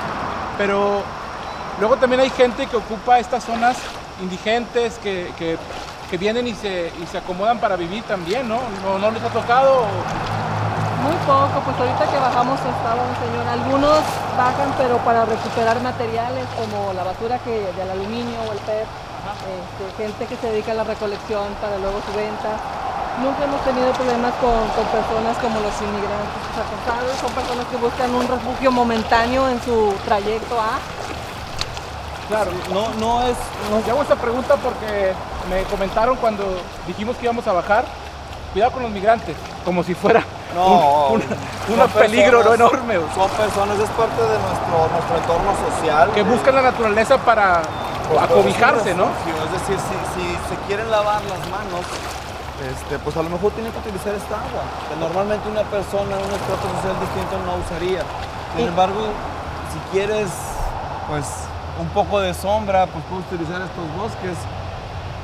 pero luego también hay gente que ocupa estas zonas indigentes que vienen y se acomodan para vivir también, ¿no? ¿No les ha tocado? Muy poco, pues ahorita que bajamos estaba un señor, algunos bajan pero para recuperar materiales como la basura del aluminio o el PET, gente que se dedica a la recolección para luego su venta. Nunca hemos tenido problemas con personas como los inmigrantes acosados, son personas que buscan un refugio momentáneo en su trayecto a... Claro, No es... te hago esta pregunta porque me comentaron cuando dijimos que íbamos a bajar, cuidado con los migrantes, como si fuera un peligro personas, enorme. Son personas, es parte de nuestro entorno social. Que buscan la naturaleza para acobijarse, ¿no? Es decir, si se quieren lavar las manos, pues a lo mejor tienen que utilizar esta agua, que normalmente una persona en un estrato social distinto no usaría. Sin embargo, si quieres, pues, un poco de sombra, pues puedes utilizar estos bosques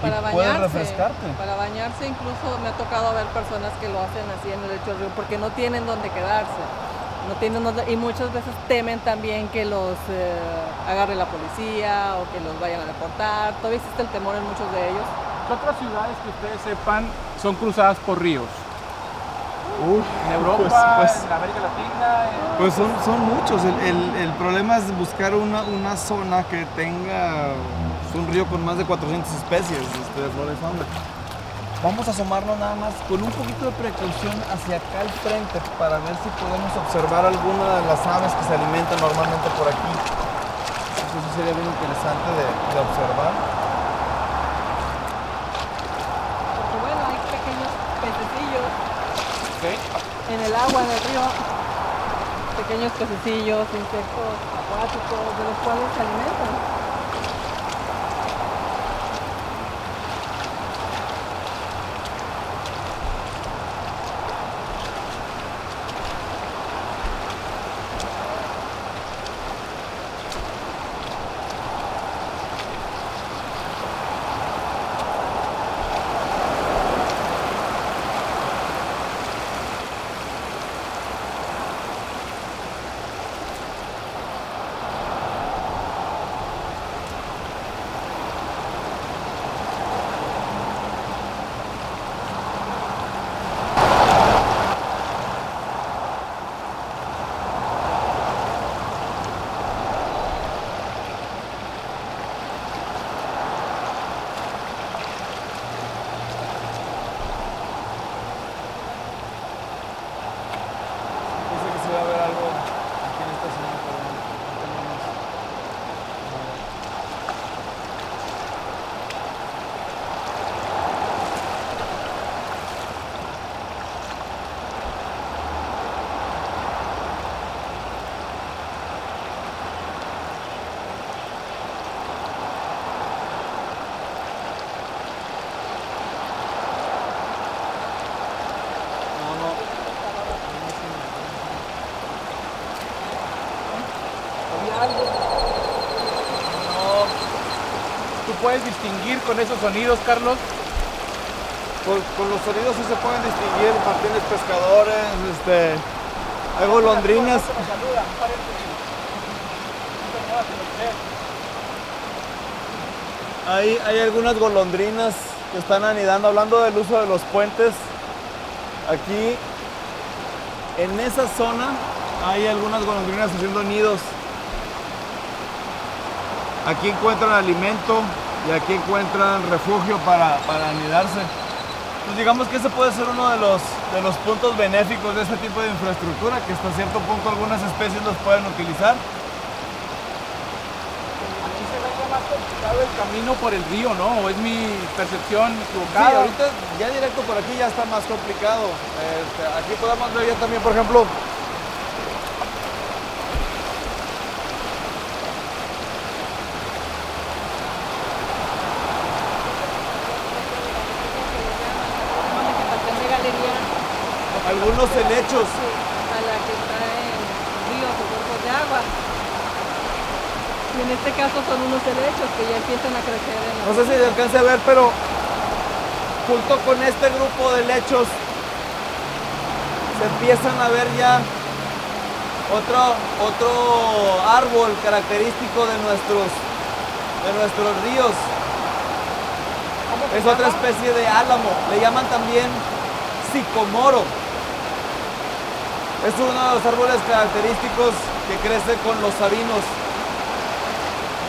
Para y puedes bañarse, refrescarte. para bañarse incluso me ha tocado ver personas que lo hacen así en el lecho del río porque no tienen dónde quedarse, y muchas veces temen también que los agarre la policía o que los vayan a deportar. Todavía existe el temor en muchos de ellos. ¿Qué otras ciudades que ustedes sepan son cruzadas por ríos? ¿En Europa, pues- en América Latina? Pues son muchos. El problema es buscar una zona que tenga un río con más de 400 especies de flora y fauna. Vamos a asomarnos nada más con un poquito de precaución hacia acá al frente para ver si podemos observar alguna de las aves que se alimentan normalmente por aquí. Eso sería bien interesante de observar. Porque bueno, hay pequeños pececillos ¿Ok? en el agua, en el río, pequeños pececillos, insectos acuáticos de los cuales se alimentan. Dice que se va a ver algo aquí en esta zona, pero no tenemos nada. ¿Había algo? No. ¿Tú puedes distinguir con esos sonidos, Carlos? con los sonidos sí se pueden distinguir martines pescadores, hay golondrinas. Hay algunas golondrinas que están anidando. Hablando del uso de los puentes, aquí en esa zona hay algunas golondrinas haciendo nidos. Aquí encuentran alimento y aquí encuentran refugio para anidarse. Pues digamos que ese puede ser uno de los puntos benéficos de este tipo de infraestructura, que hasta cierto punto algunas especies los pueden utilizar. Aquí se ve más complicado el camino por el río, ¿no? ¿O es mi percepción Sí, equivocada? ahorita ya directo por aquí ya está más complicado. Aquí podemos ver ya también, por ejemplo, algunos helechos. A la que está en ríos o cuerpos de agua. Y en este caso son unos helechos que ya empiezan a crecer en la... No sé si se alcance a ver, pero junto con este grupo de helechos se empiezan a ver ya otro árbol característico de nuestros ríos. Es otra especie de álamo, le llaman también sicomoro. Es uno de los árboles característicos que crece con los sabinos.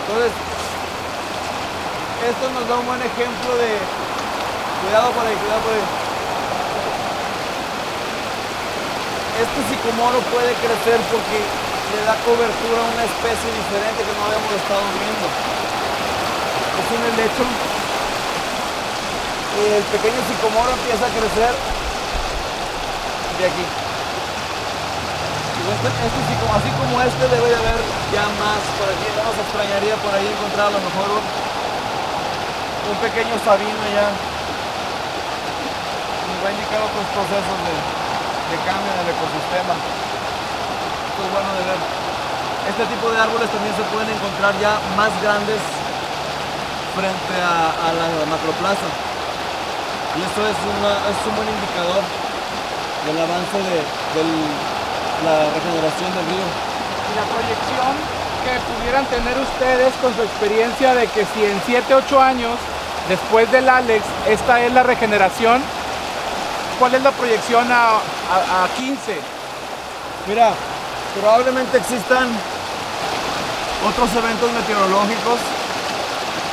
Entonces, esto nos da un buen ejemplo de... Cuidado por ahí, cuidado por ahí. Este sicomoro puede crecer porque le da cobertura a una especie diferente que no habíamos estado viendo. Es un helecho. Y el pequeño sicomoro empieza a crecer de aquí. Así como este debe de haber ya más por aquí. No nos extrañaría por ahí encontrar a lo mejor un pequeño sabino ya. Nos va a indicar otros procesos de cambio en el ecosistema. Esto es bueno de ver. Este tipo de árboles también se pueden encontrar ya más grandes frente a la macroplaza. Y esto es un buen indicador del avance de la regeneración del río. Y la proyección que pudieran tener ustedes con su experiencia de que si en 7, 8 años, después del Alex, esta es la regeneración, ¿cuál es la proyección a 15? Mira, probablemente existan otros eventos meteorológicos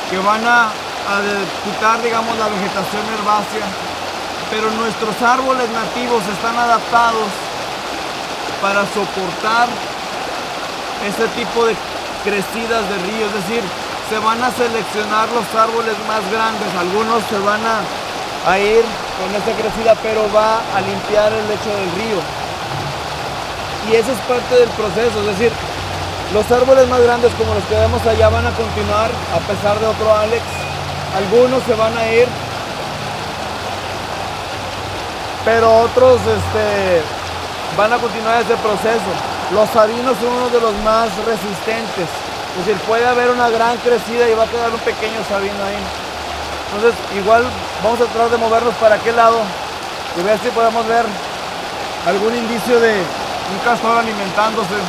que van a quitar, digamos, la vegetación herbácea, pero nuestros árboles nativos están adaptados para soportar ese tipo de crecidas de río. Es decir, se van a seleccionar los árboles más grandes, algunos se van a ir con esta crecida, pero va a limpiar el lecho del río. Y eso es parte del proceso, es decir, los árboles más grandes como los que vemos allá van a continuar a pesar de otro Alex. Algunos se van a ir, pero otros van a continuar este proceso. Los sabinos son uno de los más resistentes, es decir, puede haber una gran crecida y va a quedar un pequeño sabino ahí. Entonces, igual vamos a tratar de movernos para aquel lado y ver si podemos ver algún indicio de un castor alimentándose.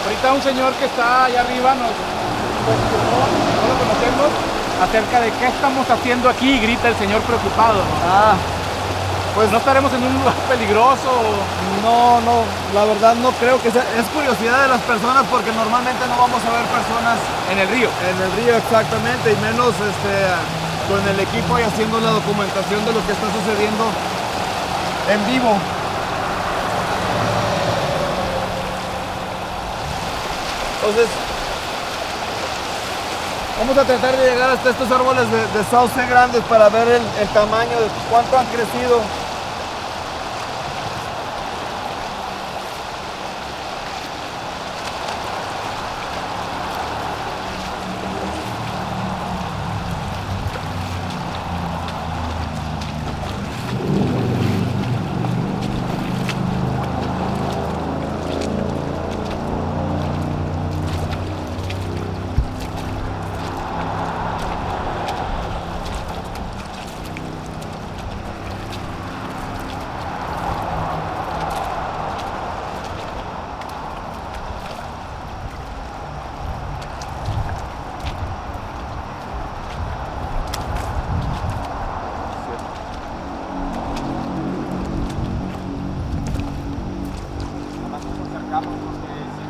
Ahorita un señor que está allá arriba nos cuestionó, no lo conocemos, acerca de qué estamos haciendo aquí y grita el señor preocupado, ¿no? Pues ¿No estaremos en un lugar peligroso? no, la verdad no creo que sea. Es curiosidad de las personas porque normalmente no vamos a ver personas En el río. en el río exactamente, y menos con el equipo y haciendo la documentación de lo que está sucediendo en vivo. Entonces, vamos a tratar de llegar hasta estos árboles de sauce grandes para ver el tamaño de cuánto han crecido.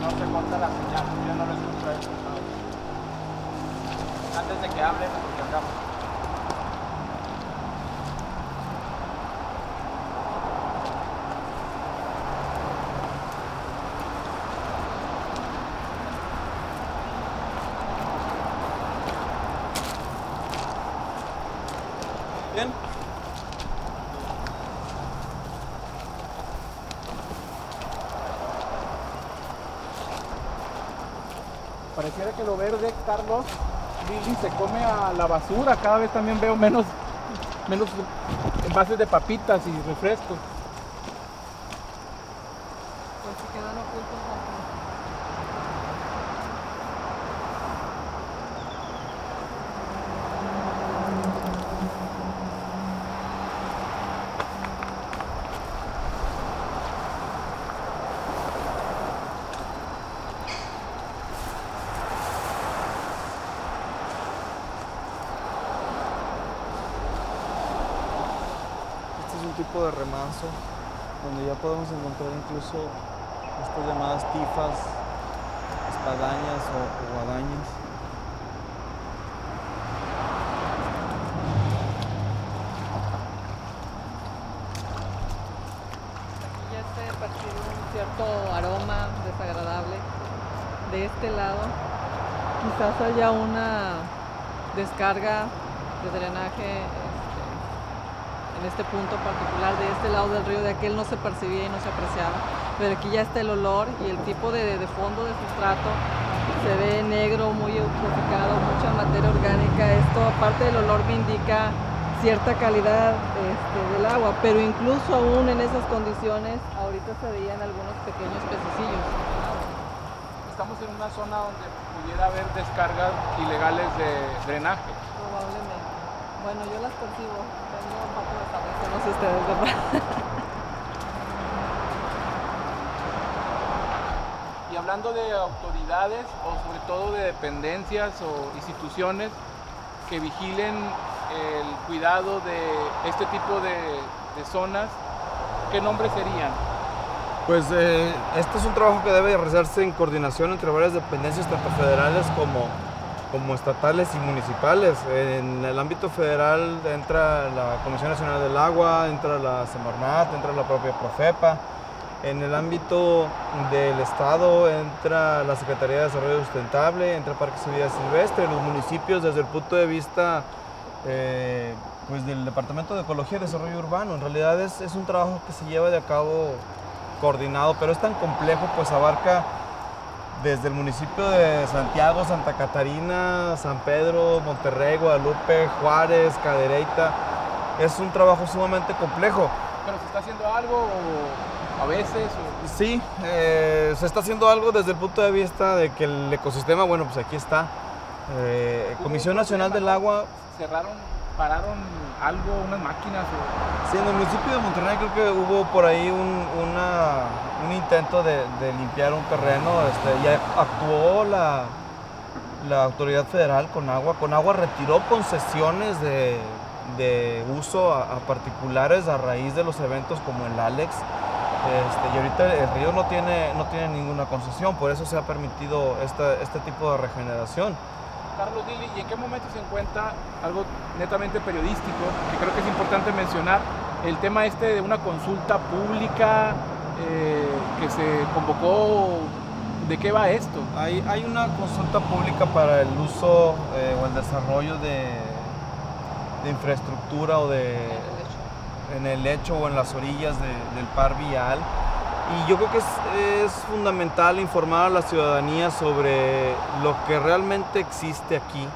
no se corta la señal, yo no lo escucho a él. Antes de que hable, nos platicamos. Bien. Pareciera que lo verde, Carlos, Lili, se come a la basura. Cada vez también veo menos envases de papitas y refrescos. Pues se quedan ocultos aquí. Este es un tipo de remanso donde ya podemos encontrar incluso estas llamadas tifas, espadañas o guadañas. Aquí ya se percibe un cierto aroma desagradable. De este lado quizás haya una descarga de drenaje en este punto particular. De este lado del río, de aquel no se percibía y no se apreciaba, pero aquí ya está el olor y el tipo de fondo de sustrato se ve negro, muy eutroficado, mucha materia orgánica. Esto, aparte del olor, me indica cierta calidad del agua, pero incluso aún en esas condiciones ahorita se veían algunos pequeños pececillos. Estamos en una zona donde pudiera haber descargas ilegales de drenaje. Probablemente. Bueno, yo las percibo. Tengo parte de saber, no sé ustedes, ¿verdad? Y hablando de autoridades o sobre todo de dependencias o instituciones que vigilen el cuidado de este tipo de zonas, ¿qué nombres serían? Pues este es un trabajo que debe realizarse en coordinación entre varias dependencias, tanto federales como estatales y municipales. En el ámbito federal entra la Comisión Nacional del Agua, entra la Semarnat, entra la propia Profepa. En el ámbito del estado entra la Secretaría de Desarrollo Sustentable, entra Parques y Vida Silvestre, los municipios desde el punto de vista pues del Departamento de Ecología y Desarrollo Urbano. En realidad es un trabajo que se lleva de cabo coordinado, pero es tan complejo, pues abarca desde el municipio de Santiago, Santa Catarina, San Pedro, Monterrey, Guadalupe, Juárez, Cadereyta. Es un trabajo sumamente complejo. ¿Pero se está haciendo algo a veces? Sí, se está haciendo algo desde el punto de vista de que el ecosistema, bueno, pues aquí está. Comisión Nacional del Agua. ¿Pararon algo, unas máquinas? Sí, en el municipio de Monterrey creo que hubo por ahí un intento de limpiar un terreno. Ya actuó la autoridad federal con agua. Con agua retiró concesiones de uso a particulares a raíz de los eventos como el Alex. Y ahorita el río no tiene ninguna concesión, por eso se ha permitido este tipo de regeneración. Carlos, Lili, ¿y en qué momento se encuentra algo netamente periodístico, que creo que es importante mencionar, el tema de una consulta pública que se convocó? ¿De qué va esto? Hay una consulta pública para el uso o el desarrollo de infraestructura o en el lecho o en las orillas del par vial. Y yo creo que es fundamental informar a la ciudadanía sobre lo que realmente existe aquí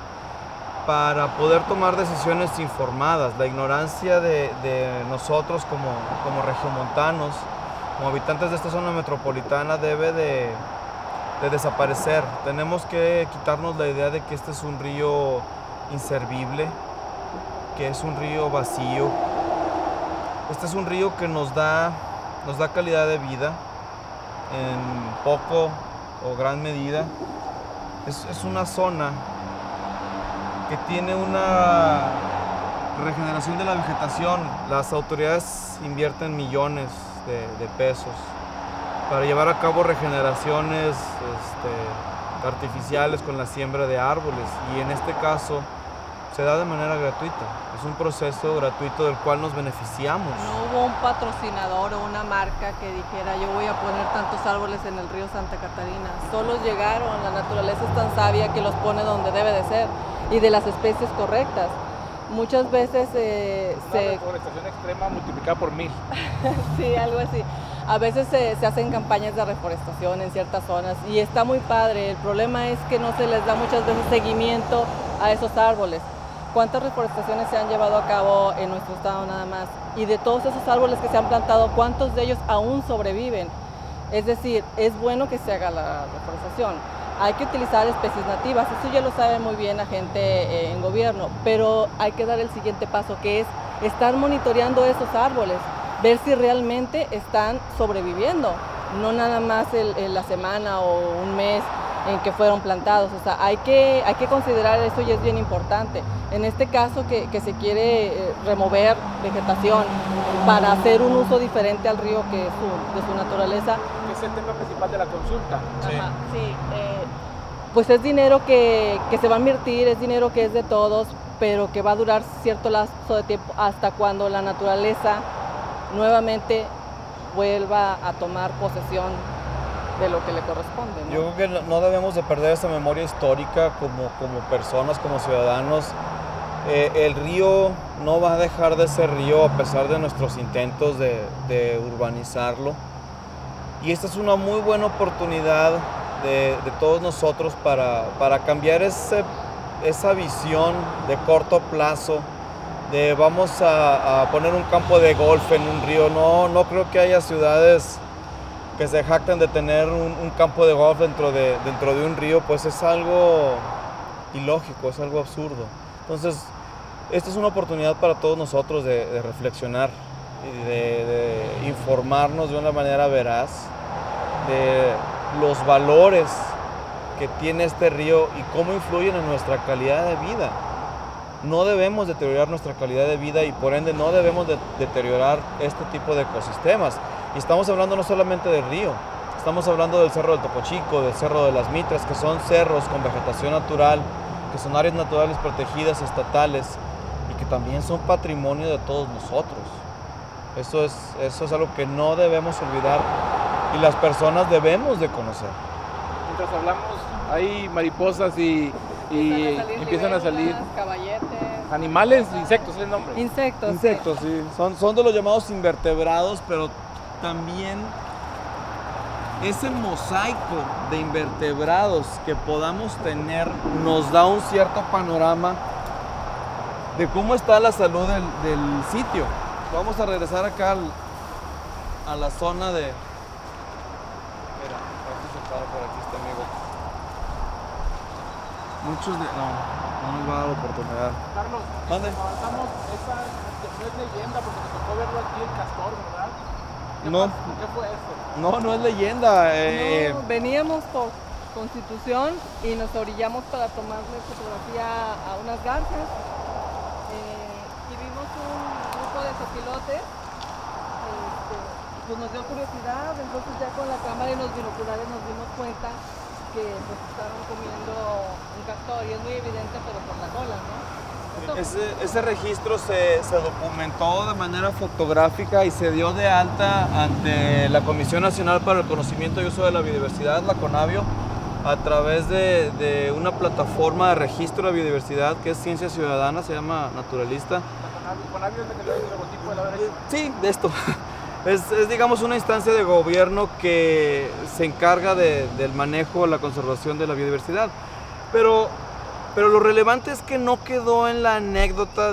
para poder tomar decisiones informadas. La ignorancia de nosotros como regiomontanos, como habitantes de esta zona metropolitana, debe de desaparecer. Tenemos que quitarnos la idea de que este es un río inservible, que es un río vacío. Este es un río que nos da calidad de vida en poco o gran medida. Es una zona que tiene una regeneración de la vegetación. Las autoridades invierten millones de pesos para llevar a cabo regeneraciones artificiales con la siembra de árboles, y en este caso se da de manera gratuita. Es un proceso gratuito del cual nos beneficiamos. No hubo un patrocinador o una marca que dijera yo voy a poner tantos árboles en el río Santa Catarina. Solos llegaron, la naturaleza es tan sabia que los pone donde debe de ser y de las especies correctas. Muchas veces Una reforestación extrema multiplicada por 1000. Sí, algo así. A veces se hacen campañas de reforestación en ciertas zonas y está muy padre. El problema es que no se les da muchas veces seguimiento a esos árboles. ¿Cuántas reforestaciones se han llevado a cabo en nuestro estado nada más? Y de todos esos árboles que se han plantado, ¿cuántos de ellos aún sobreviven? Es decir, es bueno que se haga la reforestación. Hay que utilizar especies nativas, eso ya lo sabe muy bien la gente en gobierno, pero hay que dar el siguiente paso, que es estar monitoreando esos árboles, ver si realmente están sobreviviendo, no nada más la semana o un mes en que fueron plantados. O sea, hay que considerar eso y es bien importante. En este caso que se quiere remover vegetación para hacer un uso diferente al río que es de su naturaleza. Que es el tema principal de la consulta. Sí. Ajá, sí, pues es dinero que se va a invertir, es dinero que es de todos, pero que va a durar cierto lapso de tiempo hasta cuando la naturaleza nuevamente vuelva a tomar posesión de lo que le corresponde, ¿no? Yo creo que no debemos de perder esa memoria histórica como personas, como ciudadanos. El río no va a dejar de ser río a pesar de nuestros intentos de urbanizarlo. Y esta es una muy buena oportunidad de todos nosotros para cambiar esa visión de corto plazo, de vamos a poner un campo de golf en un río. No creo que haya ciudades que se jactan de tener un campo de golf dentro de un río, pues es algo ilógico, es algo absurdo. Entonces, esta es una oportunidad para todos nosotros de reflexionar y de informarnos de una manera veraz de los valores que tiene este río y cómo influyen en nuestra calidad de vida. No debemos deteriorar nuestra calidad de vida y por ende no debemos deteriorar este tipo de ecosistemas. Y estamos hablando no solamente del río, estamos hablando del Cerro del Topo Chico, del Cerro de las Mitras, que son cerros con vegetación natural, que son áreas naturales protegidas estatales y que también son patrimonio de todos nosotros. Eso es algo que no debemos olvidar y las personas debemos de conocer. Mientras hablamos, hay mariposas y empiezan a salir caballetes, animales, insectos, es el nombre. insectos. Insectos, sí. Son de los llamados invertebrados, pero también ese mosaico de invertebrados que podamos tener nos da un cierto panorama de cómo está la salud del sitio. Vamos a regresar acá a la zona de... Mira, aquí se para por aquí este amigo. Muchos de... No nos va a dar la oportunidad. Carlos, ¿Mande? avanzamos, esa no es leyenda porque te tocó verlo aquí el castor, ¿verdad? No. ¿Qué fue eso? No es leyenda. No, veníamos por Constitución y nos orillamos para tomarle fotografía a unas garzas y vimos un grupo de zopilotes. Pues nos dio curiosidad, entonces ya con la cámara y los binoculares nos dimos cuenta que pues estaban comiendo un castor y es muy evidente, pero por la cola, ¿no? Ese registro se documentó de manera fotográfica y se dio de alta ante la Comisión Nacional para el Conocimiento y Uso de la Biodiversidad, la CONABIO, a través de una plataforma de registro de biodiversidad que es Ciencia Ciudadana, se llama Naturalista. ¿Conavio es la que le da el logotipo de la derecha? Sí, de esto. Es digamos una instancia de gobierno que se encarga del manejo, la conservación de la biodiversidad. Pero lo relevante es que no quedó en la anécdota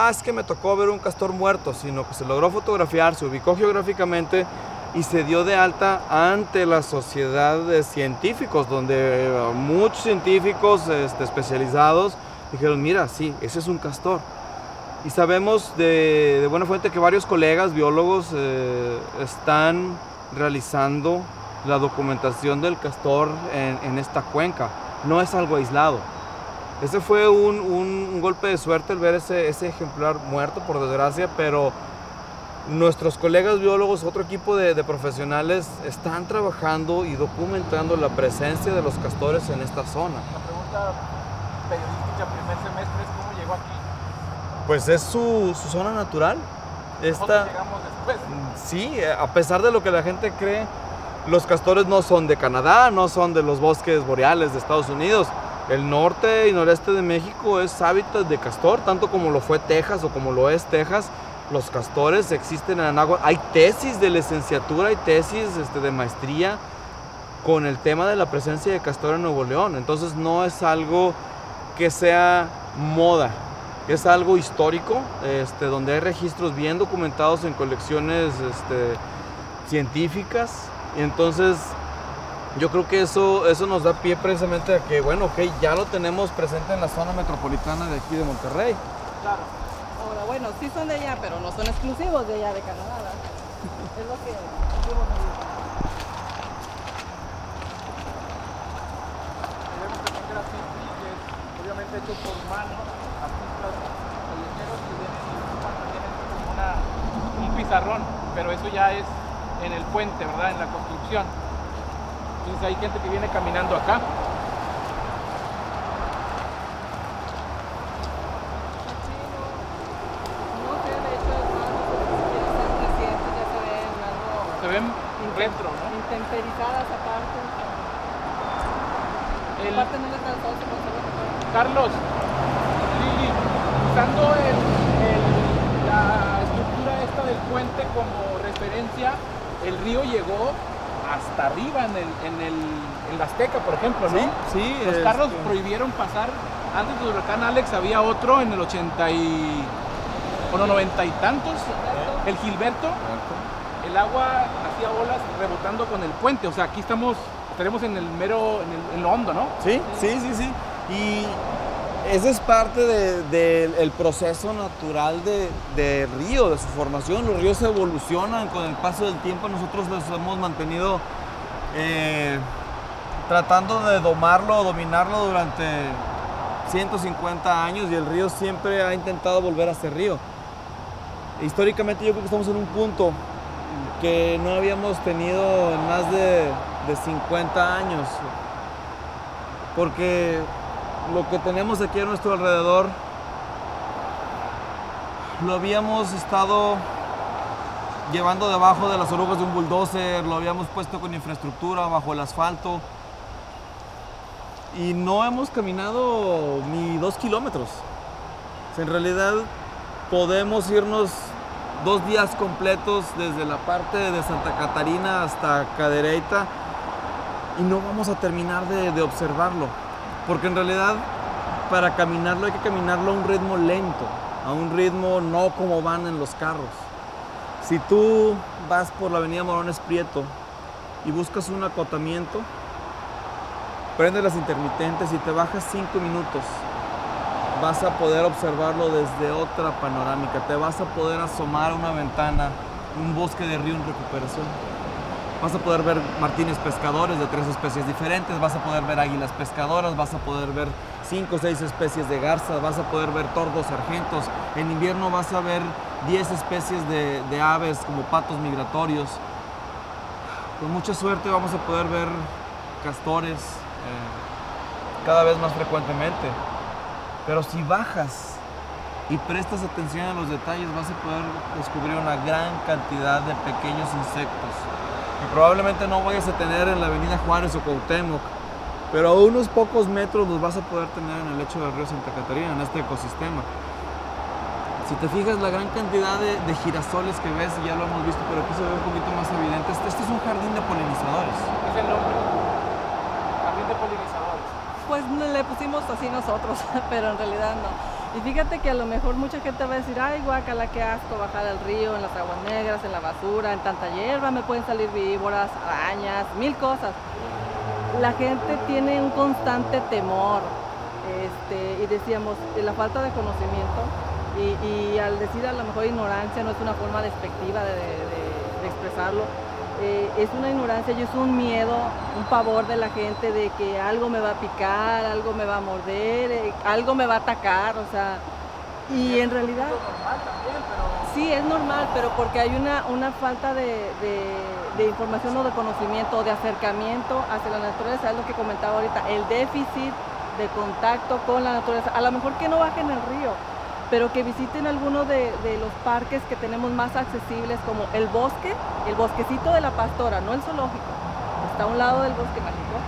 es que me tocó ver un castor muerto, sino que se logró fotografiar, se ubicó geográficamente y se dio de alta ante la sociedad de científicos, donde muchos científicos especializados dijeron, mira, sí, ese es un castor. Y sabemos de buena fuente que varios colegas biólogos están realizando la documentación del castor en esta cuenca. No es algo aislado. Ese fue un golpe de suerte el ver ese ejemplar muerto, por desgracia, pero nuestros colegas biólogos, otro equipo de profesionales, están trabajando y documentando la presencia de los castores en esta zona. La pregunta periodística primer semestre es cómo llegó aquí. Pues es su zona natural. Nosotros llegamos después. Sí, a pesar de lo que la gente cree, los castores no son de Canadá, no son de los bosques boreales de Estados Unidos. El norte y noreste de México es hábitat de castor, tanto como lo fue Texas o como lo es Texas. Los castores existen en Anáhuac. Hay tesis de licenciatura, hay tesis de maestría con el tema de la presencia de castor en Nuevo León. Entonces no es algo que sea moda, es algo histórico, donde hay registros bien documentados en colecciones científicas. Y entonces yo creo que eso nos da pie precisamente a que, bueno, ok, ya lo tenemos presente en la zona metropolitana de aquí de Monterrey. Claro. Ahora, bueno, sí son de allá, pero no son exclusivos de allá de Canadá, ¿verdad? Es lo que decimos ahí. Tenemos también graffiti, que es obviamente hecho por mano, artistas callejeros que vienen y ocupan también esto como un pizarrón, pero eso ya es en el puente, ¿verdad? En la construcción. Entonces hay gente que viene caminando acá. Se ven retro, ¿no? Intemperizadas aparte. Aparte no les alcanzó, se conserva mejor. Carlos, Lili, usando la estructura esta del puente como referencia, el río llegó hasta arriba en la Azteca, por ejemplo, ¿no? Sí, Los carros prohibieron pasar. Antes del huracán Alex había otro en el 90 y tantos, el Gilberto. El agua hacía olas rebotando con el puente, o sea, aquí estaremos en el mero, en lo hondo, ¿no? Sí. Y ese es parte del proceso natural de río, de su formación. Los ríos evolucionan con el paso del tiempo. Nosotros los hemos mantenido tratando de dominarlo durante 150 años, y el río siempre ha intentado volver a ser río. Históricamente yo creo que estamos en un punto que no habíamos tenido en más de 50 años, porque lo que tenemos aquí a nuestro alrededor lo habíamos estado llevando debajo de las orugas de un bulldozer, lo habíamos puesto con infraestructura bajo el asfalto, y no hemos caminado ni 2 kilómetros. O sea, en realidad podemos irnos 2 días completos desde la parte de Santa Catarina hasta Cadereyta y no vamos a terminar de observarlo, porque en realidad para caminarlo hay que caminarlo a un ritmo lento, a un ritmo no como van en los carros. Si tú vas por la avenida Morones Prieto y buscas un acotamiento, prendes las intermitentes y te bajas 5 minutos, vas a poder observarlo desde otra panorámica. Te vas a poder asomar a una ventana, un bosque de río en recuperación. Vas a poder ver martines pescadores de 3 especies diferentes, vas a poder ver águilas pescadoras, vas a poder ver 5 o 6 especies de garzas, vas a poder ver tordos argentos. En invierno vas a ver 10 especies de aves como patos migratorios. Con mucha suerte vamos a poder ver castores cada vez más frecuentemente. Pero si bajas y prestas atención a los detalles, vas a poder descubrir una gran cantidad de pequeños insectos que probablemente no vayas a tener en la avenida Juárez o Cuauhtémoc, pero a unos pocos metros los vas a poder tener en el lecho del río Santa Catarina, en este ecosistema. Si te fijas, la gran cantidad de girasoles que ves, ya lo hemos visto, pero aquí se ve un poquito más evidente. Este es un jardín de polinizadores. Es el nombre. Jardín de polinizadores. Pues le pusimos así nosotros, pero en realidad no. Y fíjate que a lo mejor mucha gente va a decir, ay, guácala, qué asco bajar al río, en las aguas negras, en la basura, en tanta hierba, me pueden salir víboras, arañas, 1000 cosas. La gente tiene un constante temor, y decíamos, la falta de conocimiento, y al decir a lo mejor ignorancia no es una forma despectiva de expresarlo. Es una ignorancia y es un miedo, un pavor de la gente de que algo me va a picar, algo me va a morder, algo me va a atacar, o sea, y en realidad... Es normal también, pero... Sí, es normal, pero porque hay una falta de información o de conocimiento o de acercamiento hacia la naturaleza, es lo que comentaba ahorita, el déficit de contacto con la naturaleza. A lo mejor que no bajen el río, pero que visiten alguno de los parques que tenemos más accesibles, como el bosque, el bosquecito de la Pastora, no el zoológico, está a un lado del Bosque Mágico.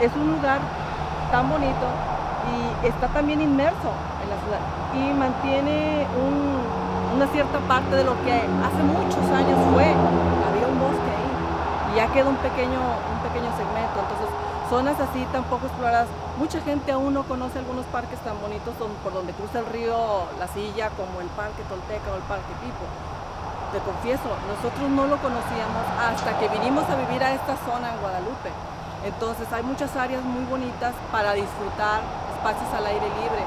Es un lugar tan bonito y está también inmerso en la ciudad y mantiene una cierta parte de lo que hace muchos años había un bosque ahí y ya queda un pequeño segmento. Entonces, zonas así tan poco exploradas, mucha gente aún no conoce algunos parques tan bonitos por donde cruza el río La Silla, como el Parque Tolteca o el Parque Pipo. Te confieso, nosotros no lo conocíamos hasta que vinimos a vivir a esta zona en Guadalupe. Entonces hay muchas áreas muy bonitas para disfrutar, espacios al aire libre,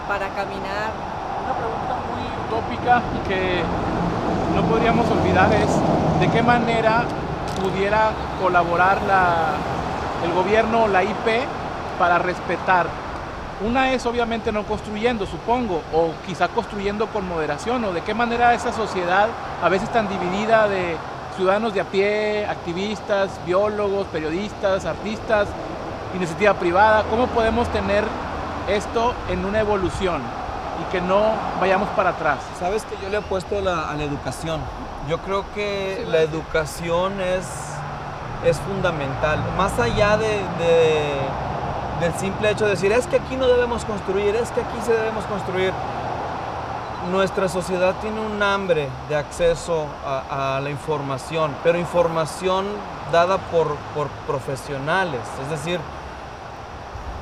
para caminar. Una pregunta muy utópica y que no podríamos olvidar es de qué manera pudiera colaborar el gobierno o la IP para respetar. Una es obviamente no construyendo, supongo, o quizá construyendo con moderación, o de qué manera esa sociedad a veces tan dividida de ciudadanos de a pie, activistas, biólogos, periodistas, artistas, iniciativa privada, ¿cómo podemos tener esto en una evolución y que no vayamos para atrás? Sabes que yo le apuesto a la educación. Yo creo que la educación es fundamental. Más allá del simple hecho de decir, es que aquí no debemos construir, es que aquí sí debemos construir. Nuestra sociedad tiene un hambre de acceso a la información, pero información dada por profesionales. Es decir,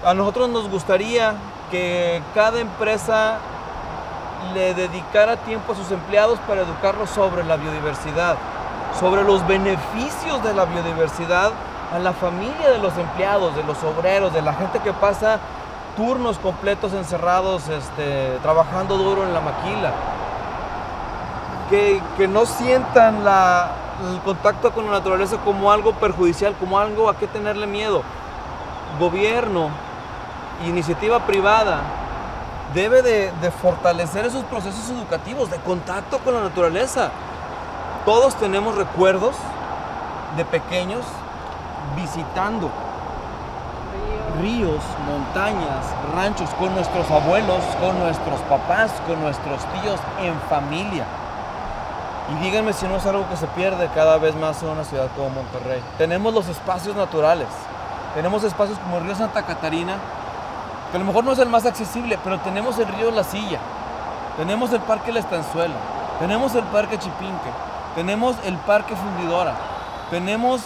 a nosotros nos gustaría que cada empresa le dedicara tiempo a sus empleados para educarlos sobre la biodiversidad, sobre los beneficios de la biodiversidad a la familia de los empleados, de los obreros, de la gente que pasa turnos completos encerrados, trabajando duro en la maquila. Que no sientan el contacto con la naturaleza como algo perjudicial, como algo a qué tenerle miedo. Gobierno, iniciativa privada, debe de fortalecer esos procesos educativos de contacto con la naturaleza. Todos tenemos recuerdos de pequeños visitando ríos, montañas, ranchos, con nuestros abuelos, con nuestros papás, con nuestros tíos, en familia. Y díganme si no es algo que se pierde cada vez más en una ciudad como Monterrey. Tenemos los espacios naturales, tenemos espacios como el río Santa Catarina, que a lo mejor no es el más accesible, pero tenemos el río La Silla, tenemos el Parque La Estanzuela, tenemos el Parque Chipinque, tenemos el Parque Fundidora, tenemos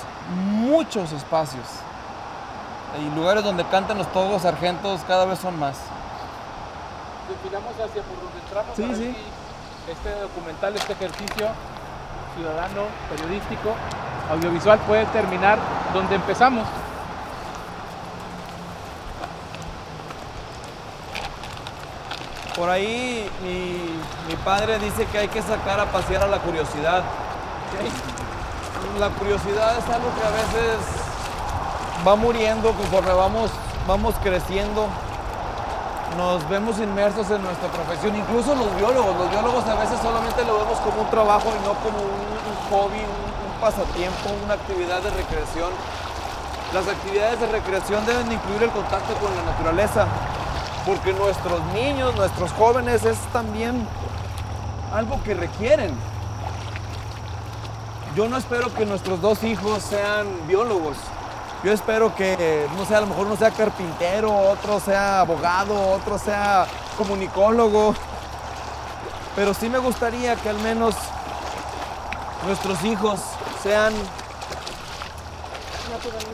muchos espacios. Y lugares donde cantan los togos sargentos cada vez son más. Desfilamos hacia por donde entramos. Sí, sí. Este documental, este ejercicio ciudadano, periodístico, audiovisual puede terminar donde empezamos. Por ahí mi padre dice que hay que sacar a pasear a la curiosidad. La curiosidad es algo que a veces va muriendo conforme vamos creciendo. Nos vemos inmersos en nuestra profesión, incluso los biólogos a veces solamente lo vemos como un trabajo y no como un hobby, un pasatiempo, una actividad de recreación. Las actividades de recreación deben incluir el contacto con la naturaleza, porque nuestros niños, nuestros jóvenes es también algo que requieren. Yo no espero que nuestros 2 hijos sean biólogos. Yo espero que, no sé, a lo mejor uno sea carpintero, otro sea abogado, otro sea comunicólogo. Pero sí me gustaría que al menos nuestros hijos sean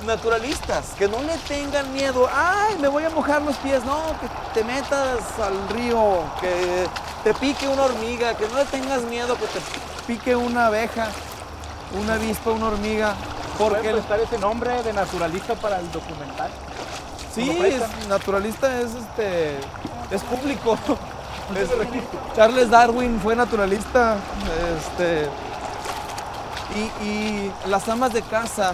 naturalistas, que no le tengan miedo. ¡Ay, me voy a mojar los pies! No, que te metas al río, que te pique una hormiga, que no le tengas miedo, que te pique una abeja, una avispa, una hormiga. ¿Puedes prestar ese nombre de naturalista para el documental? Sí, naturalista es público. Charles Darwin fue naturalista. Y las amas de casa,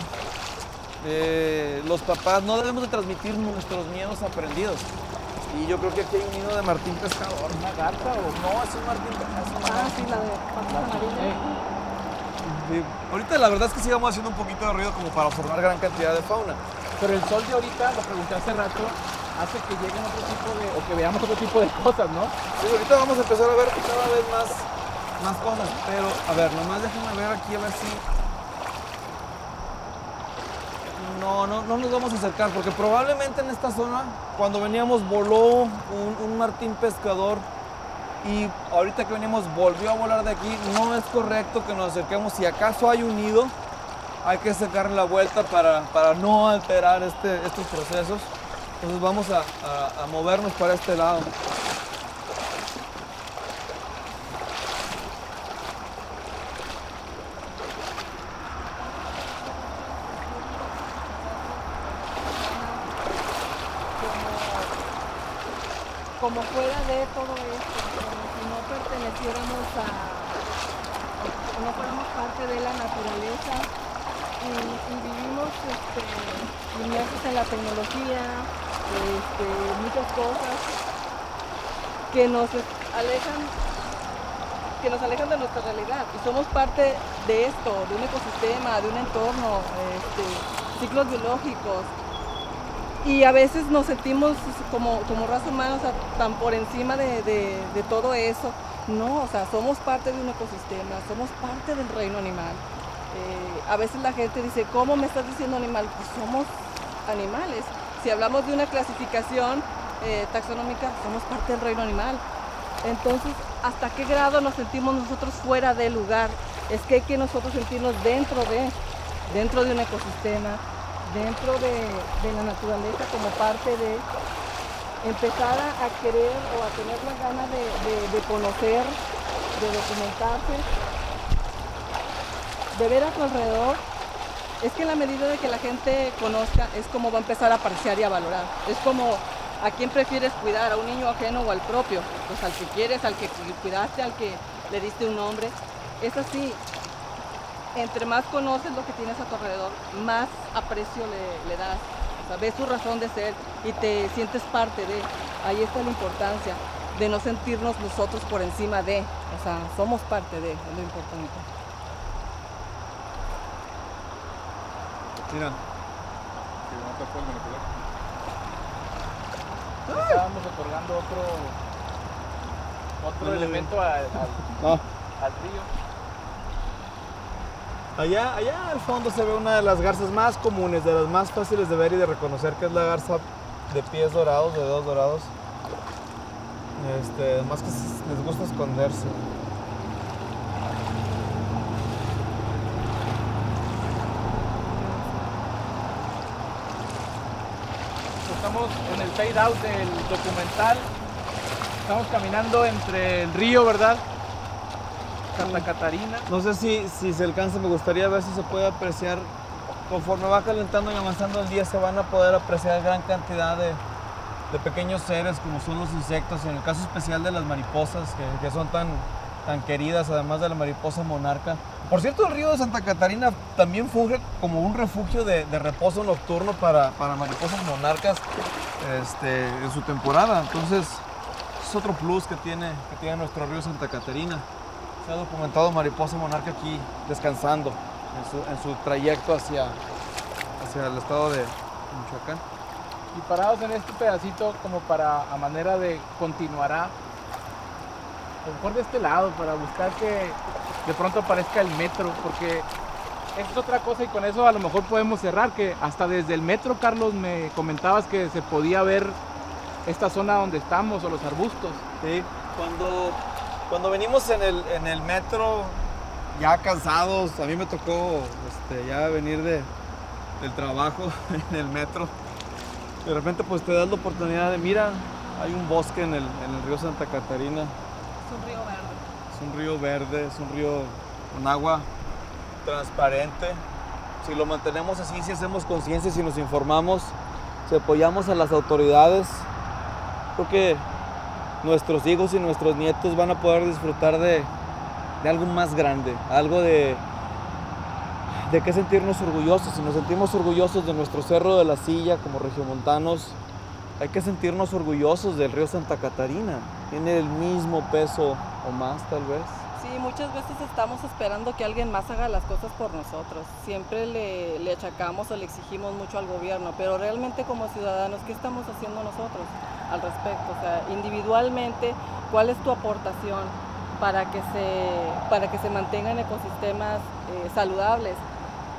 los papás, no debemos de transmitir nuestros miedos aprendidos. Y yo creo que aquí hay un nido de martín pescador. ¿Una garza o...? No, es un martín pescador. Ah, sí, la de patas amarillas. Sí. Ahorita la verdad es que sí vamos haciendo un poquito de ruido como para observar gran cantidad de fauna. Pero el sol de ahorita, lo pregunté hace rato, hace que lleguen otro tipo de... o que veamos otro tipo de cosas, ¿no? Sí, ahorita vamos a empezar a ver cada vez más cosas. Pero, a ver, nomás déjenme ver aquí a ver si... No nos vamos a acercar porque probablemente en esta zona, cuando veníamos, voló un martín pescador y ahorita que venimos volvió a volar de aquí. No es correcto que nos acerquemos. Si acaso hay un nido, hay que sacarle la vuelta para no alterar estos procesos. Entonces vamos a movernos para este lado. Como fuera de todo esto, como si no perteneciéramos no fuéramos parte de la naturaleza y vivimos inmersos en la tecnología, muchas cosas que nos alejan de nuestra realidad y somos parte de esto, de un ecosistema, de un entorno, ciclos biológicos. Y a veces nos sentimos como raza humana, o sea, tan por encima de todo eso. No, o sea, somos parte de un ecosistema, somos parte del reino animal. A veces la gente dice, ¿cómo me estás diciendo animal? Pues somos animales. Si hablamos de una clasificación taxonómica, somos parte del reino animal. Entonces, ¿hasta qué grado nos sentimos nosotros fuera del lugar? Es que hay que nosotros sentirnos dentro de un ecosistema, dentro de la naturaleza, como parte de empezar a querer o a tener la gana de conocer, de documentarse, de ver a su alrededor. Es que en la medida de que la gente conozca, es como va a empezar a apreciar y a valorar. Es como a quién prefieres cuidar, a un niño ajeno o al propio. Pues al que quieres, al que cuidaste, al que le diste un nombre. Es así. Entre más conoces lo que tienes a tu alrededor, más aprecio le das. O sea, ves su razón de ser y te sientes parte de. Ahí está la importancia de no sentirnos nosotros por encima de. O sea, somos parte de, es lo importante. Mira. Estábamos otorgando otro elemento al río. Allá al fondo se ve una de las garzas más comunes, de las más fáciles de ver y de reconocer, que es la garza de pies dorados, de dedos dorados. Más que les gusta esconderse. Estamos en el fade out del documental. Estamos caminando entre el río, ¿verdad? Santa Catarina. No sé si se alcanza, me gustaría ver si se puede apreciar. Conforme va calentando y avanzando el día, se van a poder apreciar gran cantidad de pequeños seres, como son los insectos, en el caso especial de las mariposas, que son tan queridas, además de la mariposa monarca. Por cierto, el río de Santa Catarina también funge como un refugio de reposo nocturno para mariposas monarcas en su temporada. Entonces, es otro plus que tiene nuestro río Santa Catarina. Se ha documentado mariposa monarca aquí descansando en su trayecto hacia el estado de Michoacán. Y parados en este pedacito como a manera de continuará, a lo mejor de este lado, para buscar que de pronto aparezca el metro, porque es otra cosa y con eso a lo mejor podemos cerrar, que hasta desde el metro, Carlos, me comentabas que se podía ver esta zona donde estamos o los arbustos. Sí, cuando venimos en el metro, ya cansados, a mí me tocó ya venir del trabajo en el metro. De repente pues te das la oportunidad de, mira, hay un bosque en el río Santa Catarina. Es un río verde. Es un río verde, es un río con agua transparente. Si lo mantenemos así, si hacemos conciencia, si nos informamos, si apoyamos a las autoridades, creo que nuestros hijos y nuestros nietos van a poder disfrutar de algo más grande, algo de qué sentirnos orgullosos. Si nos sentimos orgullosos de nuestro Cerro de la Silla como regiomontanos, hay que sentirnos orgullosos del río Santa Catarina. Tiene el mismo peso o más tal vez. Sí, muchas veces estamos esperando que alguien más haga las cosas por nosotros. Siempre le achacamos o le exigimos mucho al gobierno, pero realmente como ciudadanos, ¿qué estamos haciendo nosotros al respecto? O sea, individualmente, ¿cuál es tu aportación para que se mantengan ecosistemas saludables?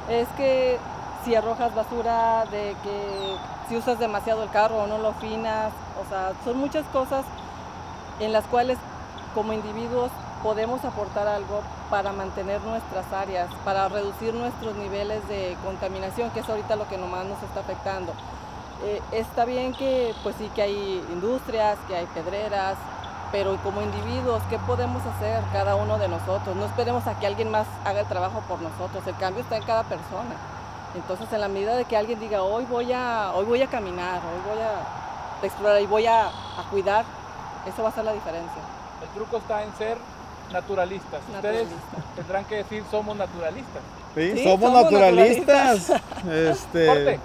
Es que si arrojas basura, de que si usas demasiado el carro o no lo afinas, o sea, son muchas cosas en las cuales como individuos podemos aportar algo para mantener nuestras áreas, para reducir nuestros niveles de contaminación, que es ahorita lo que nomás nos está afectando. Está bien que, pues sí, que hay industrias, que hay pedreras, pero como individuos, ¿qué podemos hacer cada uno de nosotros? No esperemos a que alguien más haga el trabajo por nosotros, el cambio está en cada persona. Entonces, en la medida de que alguien diga, hoy voy a caminar, hoy voy a explorar y voy a cuidar, eso va a ser la diferencia. El truco está en ser naturalistas. Ustedes tendrán que decir, somos naturalistas. Sí, somos naturalistas. Corte.